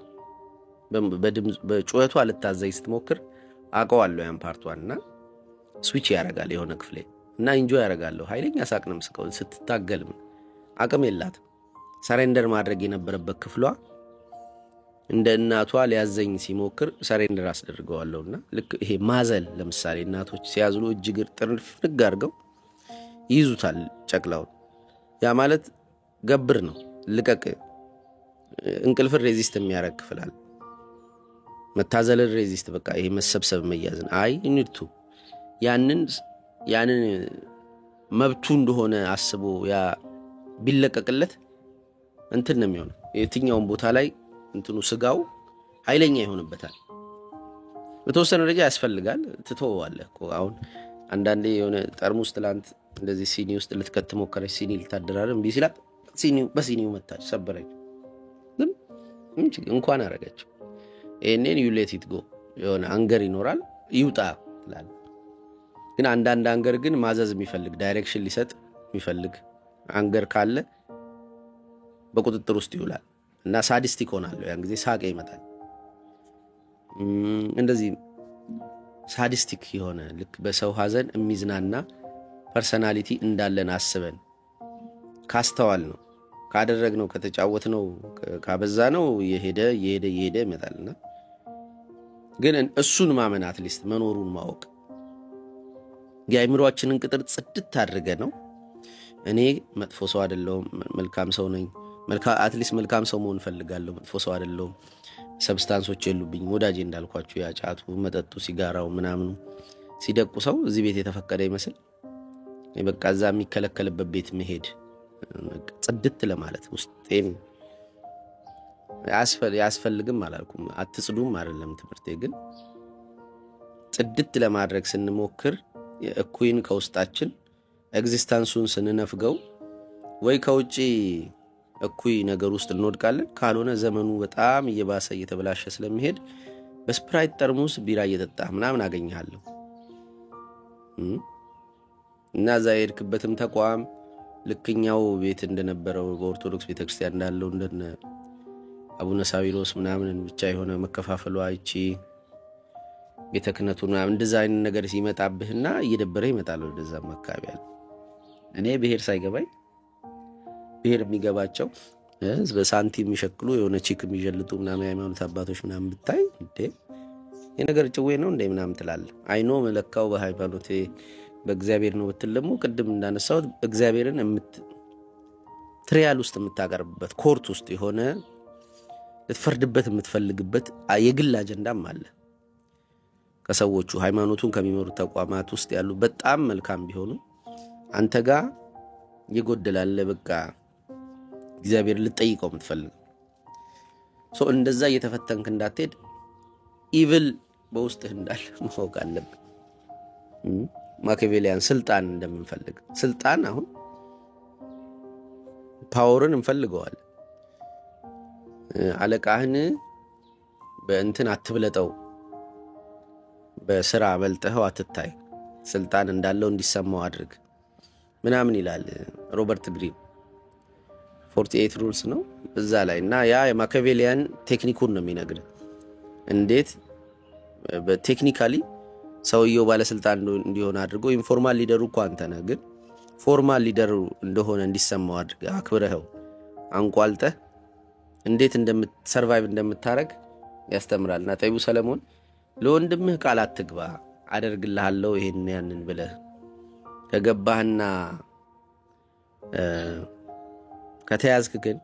በድምጽ በጩኸቱ አልታዘይ ስትሞክር አቀዋለሁ ያን ፓርቷና ስዊች ያደርጋል የሆነ ክፍሌ እና ኢንጆይ ያደርጋለሁ። ኃይለኛ ሳቅ ነው የምስቀው። ስትታገልም አቅም የላትም። ሰሬንደር ማድረግ የነበረበት ክፍሏ እንደ እናቷ ሊያዘኝ ሲሞክር ሰሬንደር አስደርገዋለሁና ልክ ይሄ ማዘል ለምሳሌ እናቶች ሲያዝሉ እጅ እግር ጥርፍንግ አድርገው ይይዙታል ጨቅላውን። ያ ማለት ገብር ነው፣ ልቀቅ። እንቅልፍን ሬዚስት የሚያደርግ ክፍላል፣ መታዘልን ሬዚስት፣ በቃ ይሄ መሰብሰብ መያዝን አይ እንድቱ ያንን መብቱ እንደሆነ አስቦ ያ ቢለቀቅለት እንትን ነው የሚሆነው። የትኛውን ቦታ ላይ እንትኑ ስጋው ኃይለኛ ይሆንበታል። በተወሰነ ደረጃ ያስፈልጋል፣ ትተወዋለህ እኮ። አሁን አንዳንዴ የሆነ ጠርሙስ ትላንት እንደዚህ ሲኒ ውስጥ ልትከት ሞከረች፣ ሲኒ ልታደራረም እምቢ ሲላት በሲኒው መታች፣ ሰበረች። ግን እንኳን አረገችው። ይሄንን ዩ ሌት ኢት ጎ። የሆነ አንገር ይኖራል፣ ይውጣ ትላለህ። ግን አንዳንድ አንገር ግን ማዘዝ የሚፈልግ ዳይሬክሽን ሊሰጥ የሚፈልግ አንገር ካለ በቁጥጥር ውስጥ ይውላል እና ሳዲስቲክ ሆናለሁ። ያን ጊዜ ሳቄ ይመጣል። እንደዚህ ሳዲስቲክ የሆነ ልክ በሰው ሐዘን የሚዝናና ፐርሰናሊቲ እንዳለን አስበን ካስተዋል ነው ካደረግ ነው ከተጫወት ነው ካበዛ ነው የሄደ ይመጣልና ግን እሱን ማመን አትሊስት መኖሩን ማወቅ የአእምሮአችንን ቅጥር ጽድት አድርገ ነው እኔ መጥፎ ሰው አይደለሁም መልካም ሰው ነኝ አትሊስት መልካም ሰው መሆን ፈልጋለሁ መጥፎ ሰው አይደለሁም ሰብስታንሶች የሉብኝ ወዳጄ እንዳልኳችሁ ያጫቱ መጠጡ ሲጋራው ምናምኑ ሲደቁ ሰው እዚህ ቤት የተፈቀደ ይመስል በቃ እዛ የሚከለከልበት ቤት መሄድ ጽድት ለማለት ውስጤን ያስፈልግም አላልኩም አትጽዱም አይደለም ትምርቴ ግን ጽድት ለማድረግ ስንሞክር የእኩይን ከውስጣችን ኤግዚስተንሱን ስንነፍገው ወይ ከውጪ እኩይ ነገር ውስጥ እንወድቃለን ካልሆነ ዘመኑ በጣም እየባሰ እየተበላሸ ስለሚሄድ በስፕራይት ጠርሙስ ቢራ እየጠጣ ምናምን አገኛለሁ እና ዛይርክበትም ተቋም ልክኛው ቤት እንደነበረው በኦርቶዶክስ ቤተክርስቲያን እንዳለው እንደነ አቡነ ሳዊሮስ ምናምን ብቻ የሆነ መከፋፈሉ አይቺ ቤተክነቱ ምናምን እንደዛ አይነት ነገር ሲመጣብህና እየደበረ ይመጣል ወደዛ አካባቢ ያለ እኔ ብሄር ሳይገባኝ ብሄር የሚገባቸው በሳንቲም የሚሸክሉ የሆነ ቺክ የሚጀልጡ ምናምን ሃይማኖት አባቶች ምናምን ብታይ እንዴ የነገር ጭዌ ነው እንዴ ምናምን ትላለህ አይኖ መለካው በሃይማኖት በእግዚአብሔር ነው ብትልሙ ቅድም እንዳነሳው እግዚአብሔርን ትሪያል ውስጥ የምታቀርብበት ኮርት ውስጥ የሆነ ልትፈርድበት የምትፈልግበት የግል አጀንዳም አለ ከሰዎቹ ሃይማኖቱን ከሚመሩ ተቋማት ውስጥ ያሉ በጣም መልካም ቢሆኑ አንተ ጋር ይጎደላል በቃ እግዚአብሔር ልጠይቀው የምትፈልግ ሶ እንደዛ እየተፈተንክ እንዳትሄድ ኢቪል በውስጥህ እንዳለ ማወቅ አለብህ ማኪያቬሊያን ስልጣን እንደምንፈልግ ስልጣን አሁን ፓወርን እንፈልገዋል አለቃህን በእንትን አትብለጠው በስራ በልጠኸው አትታይ ስልጣን እንዳለው እንዲሰማው አድርግ ምናምን ይላል ሮበርት ግሪን 48 ሩልስ ነው እዛ ላይ እና ያ የማኪያቬሊያን ቴክኒኩን ነው የሚነግርህ እንዴት በቴክኒካሊ ሰውየው ባለስልጣን እንዲሆን አድርጎ ኢንፎርማል ሊደሩ እኮ አንተ ነህ ግን ፎርማል ሊደሩ እንደሆነ እንዲሰማው አድርገህ አክብረኸው አንቋልጠህ እንዴት ሰርቫይቭ እንደምታረግ ያስተምራልና ጠቢቡ ሰለሞን ለወንድምህ ቃል አትግባ አደርግልሃለሁ ይሄን ያንን ብለህ ከገባህና ከተያዝክ ግን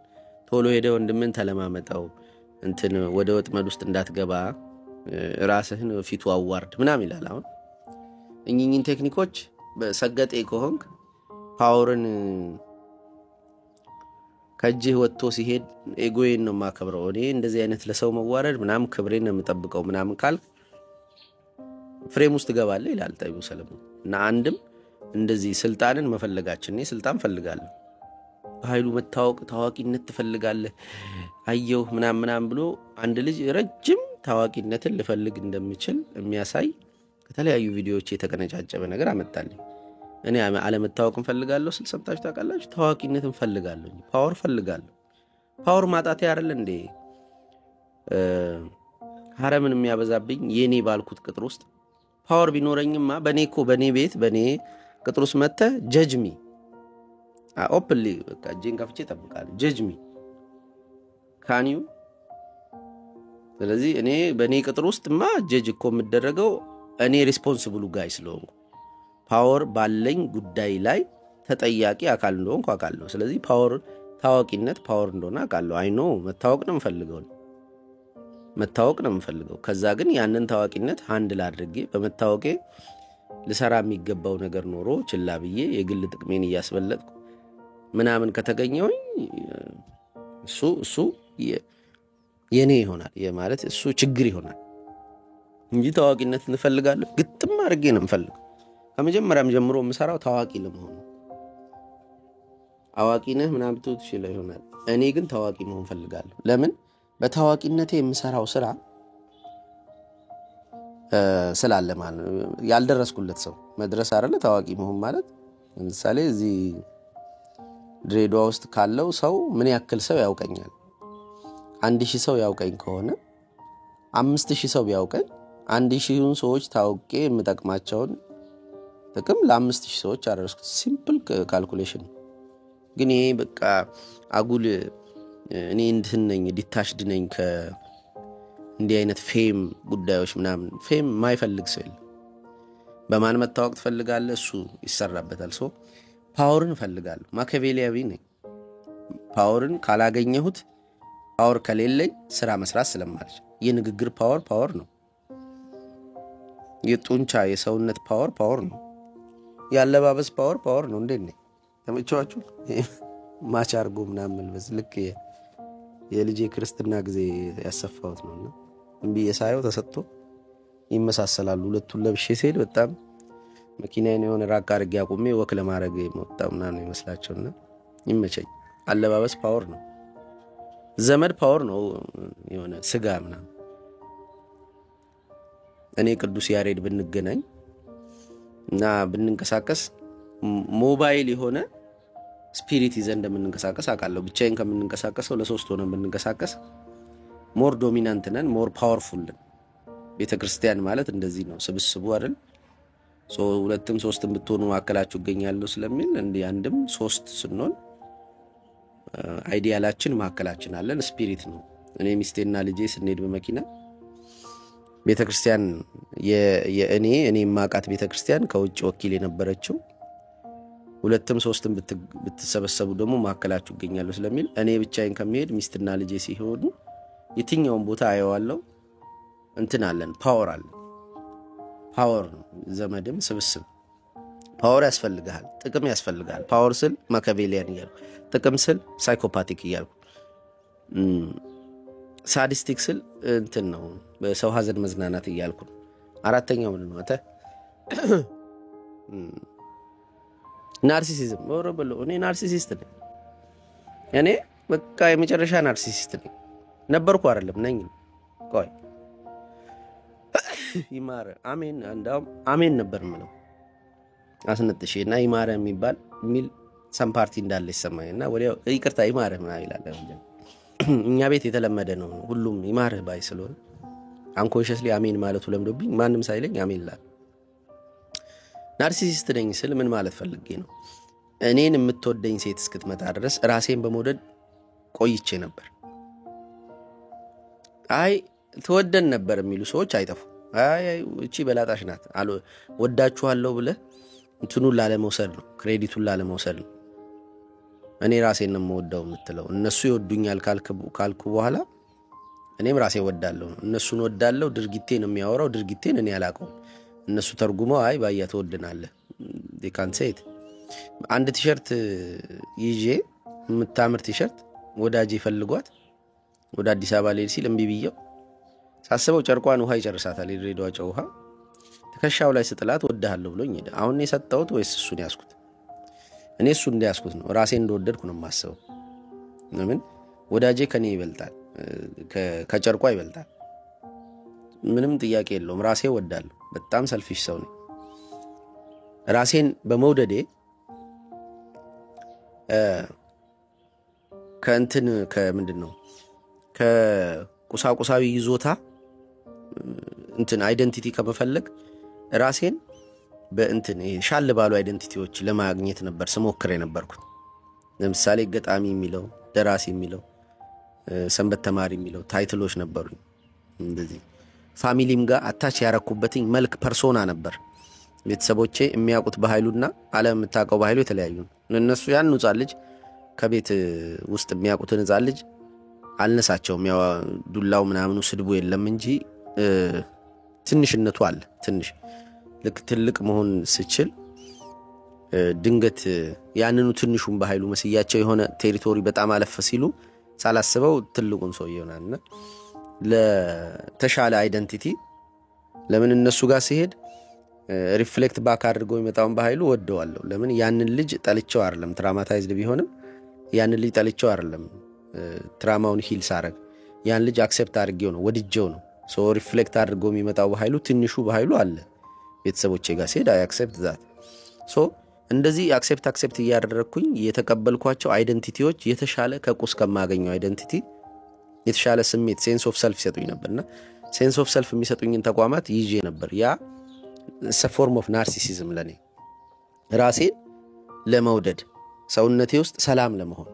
ቶሎ ሄደ ወንድምን ተለማመጣው እንትን ወደ ወጥመድ ውስጥ እንዳትገባ ራስህን ፊቱ አዋርድ ምናምን ይላል አሁን እኚህን ቴክኒኮች በሰገጤ ከሆንክ ፓወርን ከእጅህ ወጥቶ ሲሄድ ኤጎዬን ነው ማከብረው እኔ እንደዚህ አይነት ለሰው መዋረድ ምናምን ክብሬን ነው የምጠብቀው ምናምን ካል ፍሬም ውስጥ ገባለህ ይላል ጠቢቡ ሰለሞን እና አንድም እንደዚህ ስልጣንን መፈለጋችን እኔ ስልጣን ፈልጋለሁ በኃይሉ መታወቅ ታዋቂነት ትፈልጋለህ አየው ምናምን ብሎ አንድ ልጅ ረጅም ታዋቂነትን ልፈልግ እንደምችል የሚያሳይ ከተለያዩ ቪዲዮዎች የተቀነጫጨበ ነገር አመጣልኝ እኔ አለመታወቅን ፈልጋለሁ ስል ሰምታችሁ ታውቃላችሁ ታዋቂነትን ፈልጋለሁ ፓወር ፈልጋለሁ ፓወር ማጣት ያረለ እንዴ ሐረምን የሚያበዛብኝ የኔ ባልኩት ቅጥር ውስጥ ፓወር ቢኖረኝማ በኔ ቤት በኔ ቅጥር ውስጥ መጥተህ ጀጅሚ ኦፕንሊ በቃ እጄን ከፍቼ እጠብቃለሁ። ጀጅሚ ካኒዩ። ስለዚህ እኔ በኔ ቅጥር ውስጥማ ጀጅ እኮ የምደረገው እኔ ሪስፖንሲብሉ ጋይ ስለሆንኩ ፓወር ባለኝ ጉዳይ ላይ ተጠያቂ አካል እንደሆንኩ አውቃለሁ። ስለዚህ ታዋቂነት ፓወር እንደሆነ አውቃለሁ። አይኖ መታወቅ ነው የምፈልገው። ከዛ ግን ያንን ታዋቂነት ሃንድል አድርጌ በመታወቄ ልሰራ የሚገባው ነገር ኖሮ ችላ ብዬ የግል ጥቅሜን እያስበለጥኩ ምናምን ከተገኘሁኝ እሱ የኔ ይሆናል ማለት እሱ ችግር ይሆናል እንጂ ታዋቂነት እንፈልጋለሁ ግጥም አድርጌ ነው የምፈልገው። ከመጀመሪያም ጀምሮ የምሰራው ታዋቂ ለመሆን ነው። አዋቂ ነህ ምናምን ትችላለህ ይሆናል። እኔ ግን ታዋቂ መሆን ፈልጋለሁ። ለምን? በታዋቂነቴ የምሰራው ስራ ስላለ ማለት ነው። ያልደረስኩለት ሰው መድረስ አይደለ ታዋቂ መሆን ማለት። ለምሳሌ እዚህ ድሬዳዋ ውስጥ ካለው ሰው ምን ያክል ሰው ያውቀኛል? 1000 ሰው ያውቀኝ ከሆነ 5000 ሰው ቢያውቀኝ 1000ን ሰዎች ታውቄ የምጠቅማቸውን ጥቅም ለ5000 ሰዎች አደረስኩት። ሲምፕል ካልኩሌሽን። ግን ይሄ በቃ አጉል እኔ እንትን ነኝ ዲታችድ ነኝ ከእንዲህ አይነት ፌም ጉዳዮች ምናምን። ፌም ማይፈልግ ሰው የለም። በማን መታወቅ ትፈልጋለህ? እሱ ይሰራበታል። ሰው ፓወርን እፈልጋለሁ። ማኪያቬሊያዊ ነኝ። ፓወርን ካላገኘሁት ፓወር ከሌለኝ ስራ መስራት ስለማልችል። የንግግር ፓወር ነው። የጡንቻ የሰውነት ፓወር ነው። ያለባበስ ፓወር ነው። እንዴት ነኝ? ተመቸዋችሁ? ማች አርጎ ምናምን መልበስ ልክ የልጄ ክርስትና ጊዜ ያሰፋሁት ነውና እንቢ የሳየው ተሰጥቶ ይመሳሰላሉ። ሁለቱን ለብሼ ሲሄድ በጣም መኪናዬን የሆነ ራቅ አድርጌ አቁሜ ወክ ለማድረግ የመጣውና ነው ይመስላቸውና ይመቸኝ። አለባበስ ፓወር ነው። ዘመድ ፓወር ነው። የሆነ ስጋ ምናምን እኔ ቅዱስ ያሬድ ብንገናኝ እና ብንንቀሳቀስ ሞባይል የሆነ ስፒሪት ይዘን እንደምንንቀሳቀስ አውቃለሁ። ብቻዬን ከምንንቀሳቀሰው ለሶስት ሆነን ብንንቀሳቀስ ሞር ዶሚናንት ነን፣ ሞር ፓወርፉል ነን። ቤተክርስቲያን ማለት እንደዚህ ነው፣ ስብስቡ አይደል? ሁለትም ሶስትም ብትሆኑ ማከላችሁ ይገኛሉ ስለሚል እንዲህ አንድም ሶስት ስንሆን አይዲያላችን ማከላችን አለን። ስፒሪት ነው። እኔ ሚስቴና ልጄ ስንሄድ በመኪና ቤተክርስቲያን የእኔ ማቃት ቤተክርስቲያን ከውጭ ወኪል የነበረችው ሁለትም ሶስትም ብትሰበሰቡ ደግሞ ማከላችሁ ይገኛሉ ስለሚል እኔ ብቻዬን ከመሄድ ሚስትና ልጄ ሲሆኑ የትኛውን ቦታ አየዋለሁ። እንትን አለን፣ ፓወር አለን። ፓወር ነው። ዘመድም ስብስብ ፓወር ያስፈልጋል፣ ጥቅም ያስፈልጋል። ፓወር ስል ማኪያቬሊያን እያልኩ፣ ጥቅም ስል ሳይኮፓቲክ እያልኩ፣ ሳዲስቲክ ስል እንትን ነው በሰው ሀዘን መዝናናት እያልኩ። አራተኛው ምን ነው? ናርሲሲዝም ወረበሎ። እኔ ናርሲሲስት ነኝ። እኔ በቃ የመጨረሻ ናርሲሲስት ነኝ። ነበርኩ አይደለም ነኝ። ቆይ ይማረ አሜን። አንዳው አሜን ነበር ምለው አስነጥሼና ይማረ የሚል ሰም ፓርቲ እንዳለ ይሰማኝና ወዲያው ይቅርታ ይማረ ምናምን ይላል። እኛ ቤት የተለመደ ነው። ሁሉም ይማረ ባይ ስለሆነ አንኮንሺየስሊ አሜን ማለቱ ለምዶብኝ ማንም ሳይለኝ አሜን ይላል። ናርሲሲስት ነኝ ስል ምን ማለት ፈልጌ ነው? እኔን የምትወደኝ ሴት እስክትመጣ ድረስ ራሴን በመውደድ ቆይቼ ነበር። አይ ተወደን ነበር የሚሉ ሰዎች አይጠፉ። አይ እቺ በላጣሽ ናት ወዳችኋለሁ ብለህ እንትኑን ላለመውሰድ ነው፣ ክሬዲቱን ላለመውሰድ ነው። እኔ ራሴን ነው የምወደው የምትለው። እነሱ ይወዱኛል ካልኩ በኋላ እኔም ራሴ ወዳለሁ ነው። እነሱን ወዳለሁ ድርጊቴን የሚያወራው ድርጊቴን እኔ አላውቀውም። እነሱ ተርጉመው አይ ባያ ተወድናለህ they can't say it። አንድ ቲሸርት ይዤ የምታምር ቲሸርት ወዳጄ ፈልጓት ወደ አዲስ አበባ ልሄድ ሲል እምቢ ብየው ሳስበው ጨርቋን ውሃ ይጨርሳታል። የድሬዳዋ ጨው ውሃ ትከሻው ላይ ስጥላት ወድሃለሁ ብሎኝ ሄደ። አሁን የሰጠሁት ወይስ እሱን ያስኩት? እኔ እሱን እንዳያስኩት ነው። ራሴን እንደወደድኩ ነው የማስበው። ለምን ወዳጄ ከኔ ይበልጣል፣ ከጨርቋ ይበልጣል። ምንም ጥያቄ የለውም። ራሴ ወዳለሁ። በጣም ሰልፊሽ ሰው ነኝ። ራሴን በመውደዴ ከእንትን ከምንድነው ከቁሳቁሳዊ ይዞታ እንትን አይደንቲቲ ከመፈለግ ራሴን በእንትን ሻል ባሉ አይደንቲቲዎች ለማግኘት ነበር ስሞክር የነበርኩት። ለምሳሌ ገጣሚ የሚለው፣ ደራሲ የሚለው፣ ሰንበት ተማሪ የሚለው ታይትሎች ነበሩኝ። እንደዚህ ፋሚሊም ጋር አታች ያረኩበትኝ መልክ ፐርሶና ነበር። ቤተሰቦቼ የሚያውቁት በኃይሉና ዓለም የምታውቀው በኃይሉ የተለያዩ ነው። እነሱ ያን ሕፃን ልጅ ከቤት ውስጥ የሚያውቁትን ሕፃን ልጅ አልነሳቸውም። ያው ዱላው ምናምኑ ስድቡ የለም እንጂ ትንሽነቱ አለ። ትንሽ ልክ ትልቅ መሆን ስችል ድንገት ያንኑ ትንሹን በኃይሉ መስያቸው የሆነ ቴሪቶሪ በጣም አለፈ ሲሉ ሳላስበው ትልቁን ሰው ይሆናልና ለተሻለ አይደንቲቲ ለምን እነሱ ጋር ሲሄድ ሪፍሌክት ባክ አድርገው ይመጣውን በኃይሉ ወደዋለሁ። ለምን ያንን ልጅ ጠልቼው አይደለም፣ ትራማታይዝድ ቢሆንም ያንን ልጅ ጠልቼው አይደለም። ትራማውን ሂል ሳረግ ያን ልጅ አክሴፕት አድርጌው ነው፣ ወድጄው ነው። ሶ ሪፍሌክት አድርገው የሚመጣው በኃይሉ ትንሹ በኃይሉ አለ። ቤተሰቦቼ ጋር ሲሄድ አይ አክሴፕት ዛት። ሶ እንደዚህ አክሴፕት እያደረግኩኝ የተቀበልኳቸው አይደንቲቲዎች የተሻለ ከቁስ ከማገኘው አይደንቲቲ የተሻለ ስሜት ሴንስ ኦፍ ሰልፍ ይሰጡኝ ነበርና ሴንስ ኦፍ ሰልፍ የሚሰጡኝን ተቋማት ይዤ ነበር። ያ ፎርም ኦፍ ናርሲሲዝም ለኔ ራሴን ለመውደድ ሰውነቴ ውስጥ ሰላም ለመሆን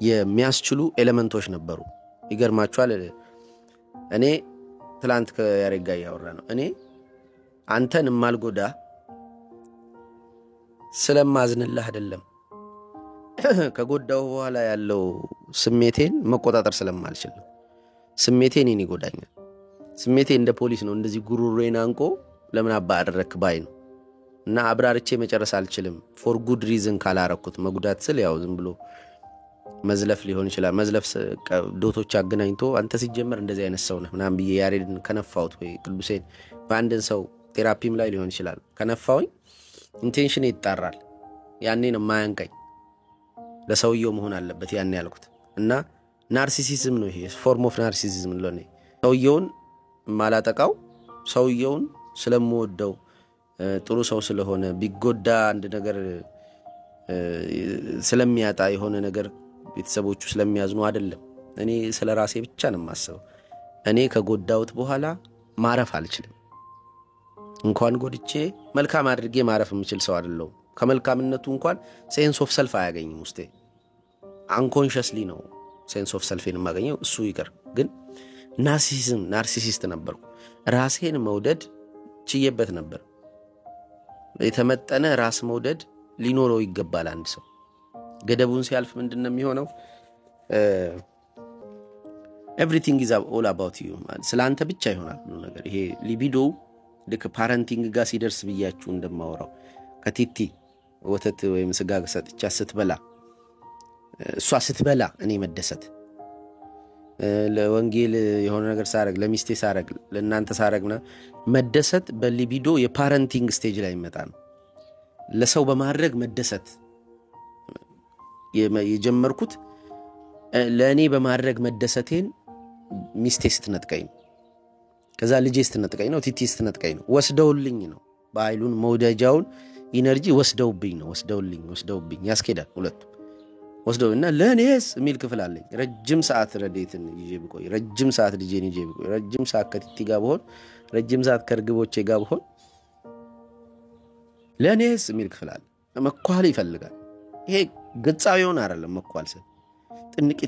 የሚያስችሉ ኤሌመንቶች ነበሩ። ይገርማችኋል፣ እኔ ትላንት ከያሬድ ጋር ያወራ ነው። እኔ አንተን ማልጎዳ ስለማዝንልህ አይደለም፣ ከጎዳው በኋላ ያለው ስሜቴን መቆጣጠር ስለማልችል ስሜቴን እኔን ይጎዳኛል። ስሜቴ እንደ ፖሊስ ነው፣ እንደዚህ ጉሩሬን አንቆ ለምን አባ አደረክ ባይ ነው እና አብራርቼ መጨረስ አልችልም። ፎር ጉድ ሪዝን ካላረኩት መጉዳት ስል ያው ዝም ብሎ መዝለፍ ሊሆን ይችላል። መዝለፍ ዶቶች አገናኝቶ አንተ ሲጀመር እንደዚህ አይነት ሰው ነህ ምናምን ብዬ ያሬድን ከነፋውት ወይ ቅዱሴን በአንድን ሰው ቴራፒም ላይ ሊሆን ይችላል ከነፋውኝ ኢንቴንሽን ይጣራል። ያኔ ነው ማያንቀኝ፣ ለሰውየው መሆን አለበት ያኔ ያልኩት እና ናርሲሲዝም ነው ይሄ ፎርም ኦፍ ናርሲሲዝም ነው። ሰውየውን ማላጠቃው ሰውየውን ስለምወደው ጥሩ ሰው ስለሆነ ቢጎዳ አንድ ነገር ስለሚያጣ የሆነ ነገር ቤተሰቦቹ ስለሚያዝኑ አይደለም። እኔ ስለ ራሴ ብቻ ነው የማስበው። እኔ ከጎዳውት በኋላ ማረፍ አልችልም። እንኳን ጎድቼ መልካም አድርጌ ማረፍ የምችል ሰው አይደለሁም። ከመልካምነቱ እንኳን ሴንስ ኦፍ ሰልፍ አያገኝም ውስጤ። አንኮንሽስሊ ነው ሴንስ ኦፍ ሰልፌን የማገኘው። እሱ ይቀር ግን ናርሲሲስት ነበርኩ። ራሴን መውደድ ችዬበት ነበር። የተመጠነ ራስ መውደድ ሊኖረው ይገባል አንድ ሰው። ገደቡን ሲያልፍ ምንድነው የሚሆነው? ኤቭሪቲንግ ኢዝ ኦል አባውት ዩ ማለት ስላንተ ብቻ ይሆናል ሁሉ ነገር። ይሄ ሊቢዶ ልክ ፓረንቲንግ ጋር ሲደርስ ብያችሁ እንደማወራው ከቲቲ ወተት ወይም ስጋ ሰጥቻ ስትበላ እሷ ስትበላ እኔ መደሰት፣ ለወንጌል የሆነ ነገር ሳረግ፣ ለሚስቴ ሳረግ፣ ለእናንተ ሳረግ መደሰት በሊቢዶ የፓረንቲንግ ስቴጅ ላይ ይመጣ ነው። ለሰው በማድረግ መደሰት የጀመርኩት ለእኔ በማድረግ መደሰቴን ሚስቴ ስትነጥቀኝ ነው። ከዛ ልጄ ስትነጥቀኝ ነው። ቲቲ ስትነጥቀኝ ነው። ወስደውልኝ ነው። በኃይሉን መውደጃውን ኢነርጂ ወስደውብኝ ነው። ወስደውብኝ ያስኬዳል። ሁለቱ ወስደውና ለእኔስ የሚል ክፍል አለኝ። ረጅም ሰዓት ረዴትን ይዤ ብቆይ፣ ረጅም ሰዓት ልጄን ይዤ ብቆይ፣ ረጅም ሰዓት ከቲቲ ጋር ብሆን፣ ረጅም ሰዓት ከርግቦቼ ጋር ብሆን ለእኔስ የሚል ክፍል አለ። መኳል ይፈልጋል። ይሄ ግጻዊውን አይደለም። መኳል ስል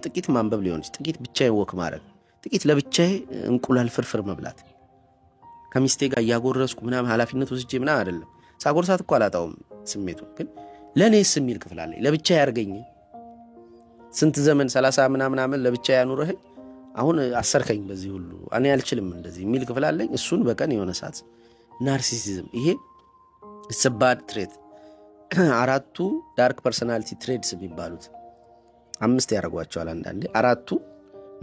ጥቂት ማንበብ ሊሆን ይችላል። ጥቂት ብቻዬን ወክ ማድረግ፣ ጥቂት ለብቻዬ እንቁላል ፍርፍር መብላት፣ ከሚስቴ ጋር እያጎረስኩ ምናምን ኃላፊነት ወስጄ ምናምን አይደለም። ሳጎርሳት እኮ አላጣውም ስሜቱ። ግን ለእኔስ የሚል ክፍል አለኝ። ለብቻዬ ያርገኝ ስንት ዘመን 30 ምናምን ለብቻዬ ያኑረኝ፣ አሁን አሰርከኝ በዚህ ሁሉ እኔ አልችልም እንደዚህ የሚል ክፍል አለኝ። እሱን በቀን የሆነ ሰዓት ናርሲሲዝም ይሄ it's a bad trait። አራቱ ዳርክ ፐርሰናሊቲ ትሬድስ የሚባሉት 5 ያደርጓቸዋል አንዳንዴ። አራቱ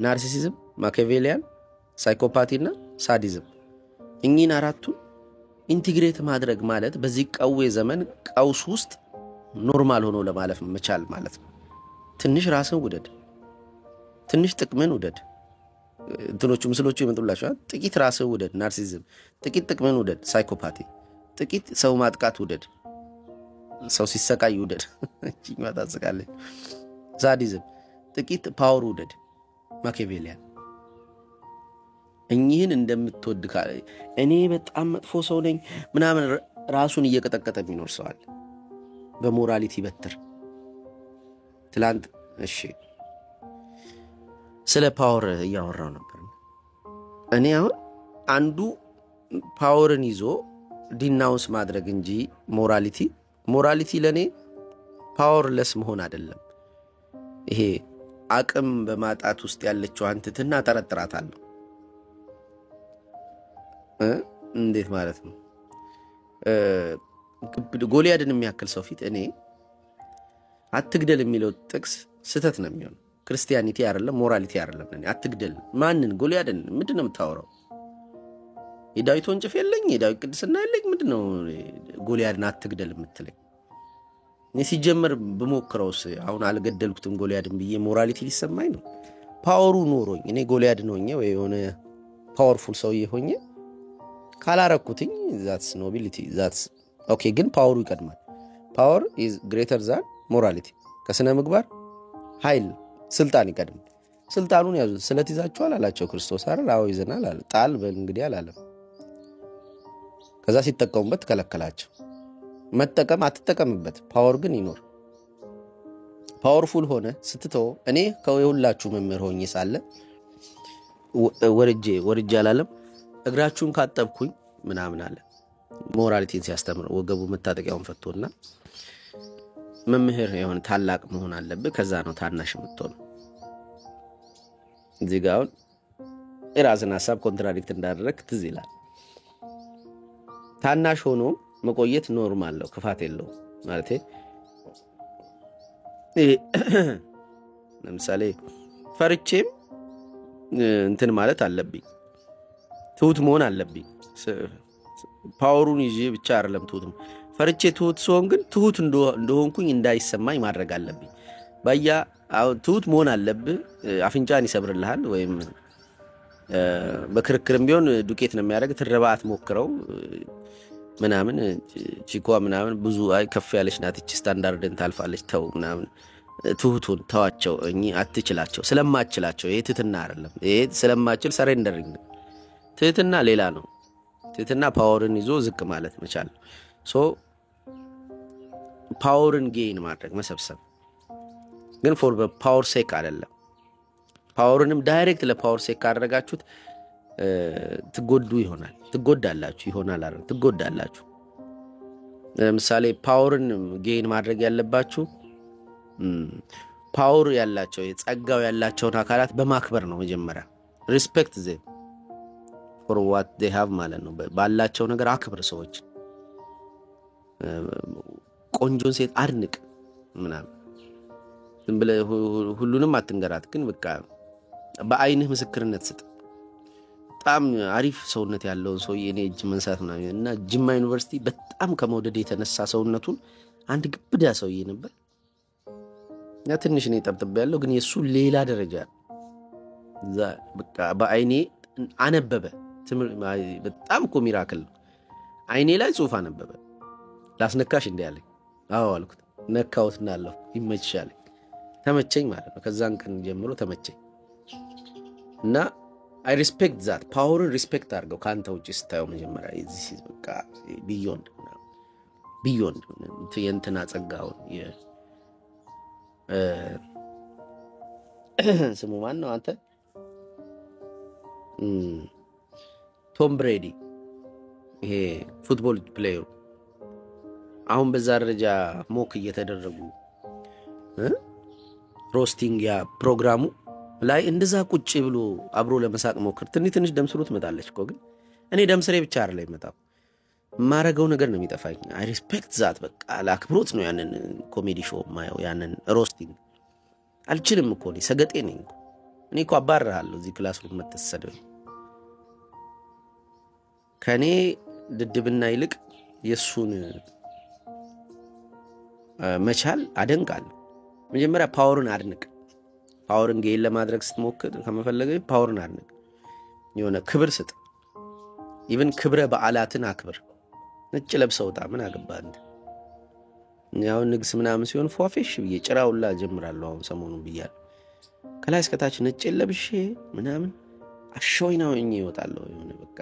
ናርሲሲዝም፣ ማኪያቬሊያን፣ ሳይኮፓቲና ሳዲዝም። እኚህን አራቱ ኢንቲግሬት ማድረግ ማለት በዚህ ቀዌ ዘመን ቀውስ ውስጥ ኖርማል ሆኖ ለማለፍ መቻል ማለት ነው። ትንሽ ራስን ውደድ፣ ትንሽ ጥቅምን ውደድ። እንትኖቹ ምስሎቹ ይመጡላችኋል። ጥቂት ራስን ውደድ ናርሲሲዝም፣ ጥቂት ጥቅምን ውደድ ሳይኮፓቲ፣ ጥቂት ሰው ማጥቃት ውደድ፣ ሰው ሲሰቃይ ውደድ እቺኛ ታስቃለች። ሳዲዝም ጥቂት ፓወር ውደድ ማኪያቬሊያን። እኚህን እንደምትወድ እኔ በጣም መጥፎ ሰው ነኝ ምናምን ራሱን እየቀጠቀጠ የሚኖር ሰው አለ በሞራሊቲ በትር። ትላንት እሺ ስለ ፓወር እያወራው ነበር። እኔ አሁን አንዱ ፓወርን ይዞ ዲናውንስ ማድረግ እንጂ ሞራሊቲ ለኔ ፓወርለስ መሆን አይደለም። ይሄ አቅም በማጣት ውስጥ ያለችው አንተትና ጠረጥራታለሁ። እንዴት ማለት ነው? ጎልያድን የሚያክል ሰው ፊት እኔ አትግደል የሚለው ጥቅስ ስተት ነው የሚሆነው። ክርስቲያኒቲ አይደለም፣ ሞራሊቲ አይደለም። እኔ አትግደል ማንን? ጎልያድን ምንድነው የምታወራው? የዳዊት ወንጭፍ የለኝ፣ የዳዊት ቅድስና የለኝ፣ ምንድነው ጎልያድን አትግደል የምትለኝ? እኔ ሲጀመር በሞክረውስ አሁን አልገደልኩትም ጎልያድን ብዬ ሞራሊቲ ሊሰማኝ ነው? ፓወሩ ኖሮኝ እኔ ጎልያድን ሆኜ ወይ የሆነ ፓወርፉል ሰውዬ ሆኜ ካላረኩትኝ ዛትስ ኖቢሊቲ ዛትስ ኦኬ። ግን ፓወሩ ይቀድማል። ፓወር ኢዝ ግሬተር ዛን ሞራሊቲ። ከስነ ምግባር ኃይል ስልጣን ይቀድማል። ስልጣኑን ያዙት። ስለት ይዛችኋል አላቸው ክርስቶስ አይደል? አዎ ይዘናል አለ። ጣል በእንግዲህ አላለም። ከዛ ሲጠቀሙበት ከለከላቸው። መጠቀም አትጠቀምበት፣ ፓወር ግን ይኖር። ፓወርፉል ሆነ ስትተው እኔ ከሁላችሁ መምህር ሆኜ ሳለ ወርጄ አላለም። እግራችሁን ካጠብኩኝ ምናምን አለ። ሞራሊቲን ሲያስተምር ወገቡ መታጠቂያውን ፈቶና መምህር የሆነ ታላቅ መሆን አለብህ፣ ከዛ ነው ታናሽ የምትሆነው። እዚህ ጋር አሁን የራስን ሀሳብ ኮንትራዲክት እንዳደረግ ትዝ ይላል። ታናሽ ሆኖ መቆየት ኖርማል ነው፣ ክፋት የለውም ማለት ለምሳሌ ፈርቼም እንትን ማለት አለብኝ፣ ትሁት መሆን አለብኝ። ፓወሩን ይዤ ብቻ አይደለም ትሁት ፈርቼ ትሁት ሲሆን ግን ትሁት እንደሆንኩኝ እንዳይሰማኝ ማድረግ አለብኝ። ባያ ትሁት መሆን አለብህ። አፍንጫን ይሰብርልሃል ወይም በክርክርም ቢሆን ዱቄት ነው የሚያደርግ። ትረባት ሞክረው ምናምን ቺኳ ምናምን ብዙ አይ ከፍ ያለች ናት እቺ ስታንዳርድን ታልፋለች ተው ምናምን ትሁቱን ተዋቸው እኚ አትችላቸው ስለማትችላቸው። ይሄ ትህትና አይደለም። ይሄ ስለማትችል ሰሬንደሪንግ። ትህትና ሌላ ነው። ትህትና ፓወርን ይዞ ዝቅ ማለት መቻል። ሶ ፓወርን ጌን ማድረግ መሰብሰብ ግን ፎር ፓወር ሴክ አይደለም። ፓወርንም ዳይሬክት ለፓወር ሴክ ካደረጋችሁት ትጎዳላችሁ። ለምሳሌ ፓወርን ጌን ማድረግ ያለባችሁ ፓወር ያላቸው የጸጋው ያላቸውን አካላት በማክበር ነው። መጀመሪያ ሪስፔክት them for what they have ማለት ነው። ባላቸው ነገር አክብር። ሰዎች ቆንጆን ሴት አድንቅ ምናምን ዝም ብለህ ሁሉንም አትንገራት፣ ግን በቃ በአይንህ ምስክርነት ስጥ። በጣም አሪፍ ሰውነት ያለውን ሰውዬ እኔ እጅ መንሳት ምናምን እና ጅማ ዩኒቨርሲቲ በጣም ከመውደድ የተነሳ ሰውነቱን አንድ ግብዳ ሰውዬ ነበር። ያ ትንሽ ነው ጠብጠብ ያለው፣ ግን የሱ ሌላ ደረጃ እዛ በቃ በአይኔ አነበበ። በጣም እኮ ሚራክል ነው። አይኔ ላይ ጽሑፍ አነበበ። ላስነካሽ እንደ ያለኝ አዎ አልኩት። ነካውትና አለሁ። ይመችሻል። ተመቸኝ ማለት ነው። ከዛን ቀን ጀምሮ ተመቸኝ እና አይ ሪስፔክት ዛት ፓወርን ሪስፔክት አድርገው ካንተ ውጪ ስታየው መጀመሪያ እዚህ በቃ ቢዮንድ የእንትና ጸጋውን ስሙ ማን ነው አንተ? ቶም ብሬዲ ይሄ ፉትቦል ፕሌየሩ አሁን በዛ ደረጃ ሞክ እየተደረጉ ሮስቲንግ ያ ፕሮግራሙ ላይ እንደዛ ቁጭ ብሎ አብሮ ለመሳቅ ሞክር። ትንሽ ደምስሩ ትመጣለች እኮ፣ ግን እኔ ደምስሬ ብቻ አይደለም ይመጣው ማረገው ነገር ነው የሚጠፋኝ። አይ ሪስፔክት ዛት በቃ ለአክብሮት ነው ያንን ኮሜዲ ሾው ማየው። ያንን ሮስቲንግ አልችልም እኮ እኔ ሰገጤ ነኝ እኮ። እኔ እኮ አባርሃለሁ እዚህ ክላስ ሩም መተሰደብ። ከኔ ድድብና ይልቅ የሱን መቻል አደንቃለሁ። መጀመሪያ ፓወርን አድንቅ። ፓወርን ጌን ለማድረግ ስትሞክር ከመፈለገ ፓወርን አድንቅ። የሆነ ክብር ስጥ። ኢቭን ክብረ በዓላትን አክብር። ነጭ ለብሰውታ ምን አገባህ አንተ? ያው ንግስ ምናምን ሲሆን ፏፌሽ ብዬ ጭራውላ ጀምራለሁ። አሁን ሰሞኑን ብያለሁ። ከላይ እስከታች ነጭ ለብሼ ምናምን አሾይ ነው ይወጣለው የሆነ በቃ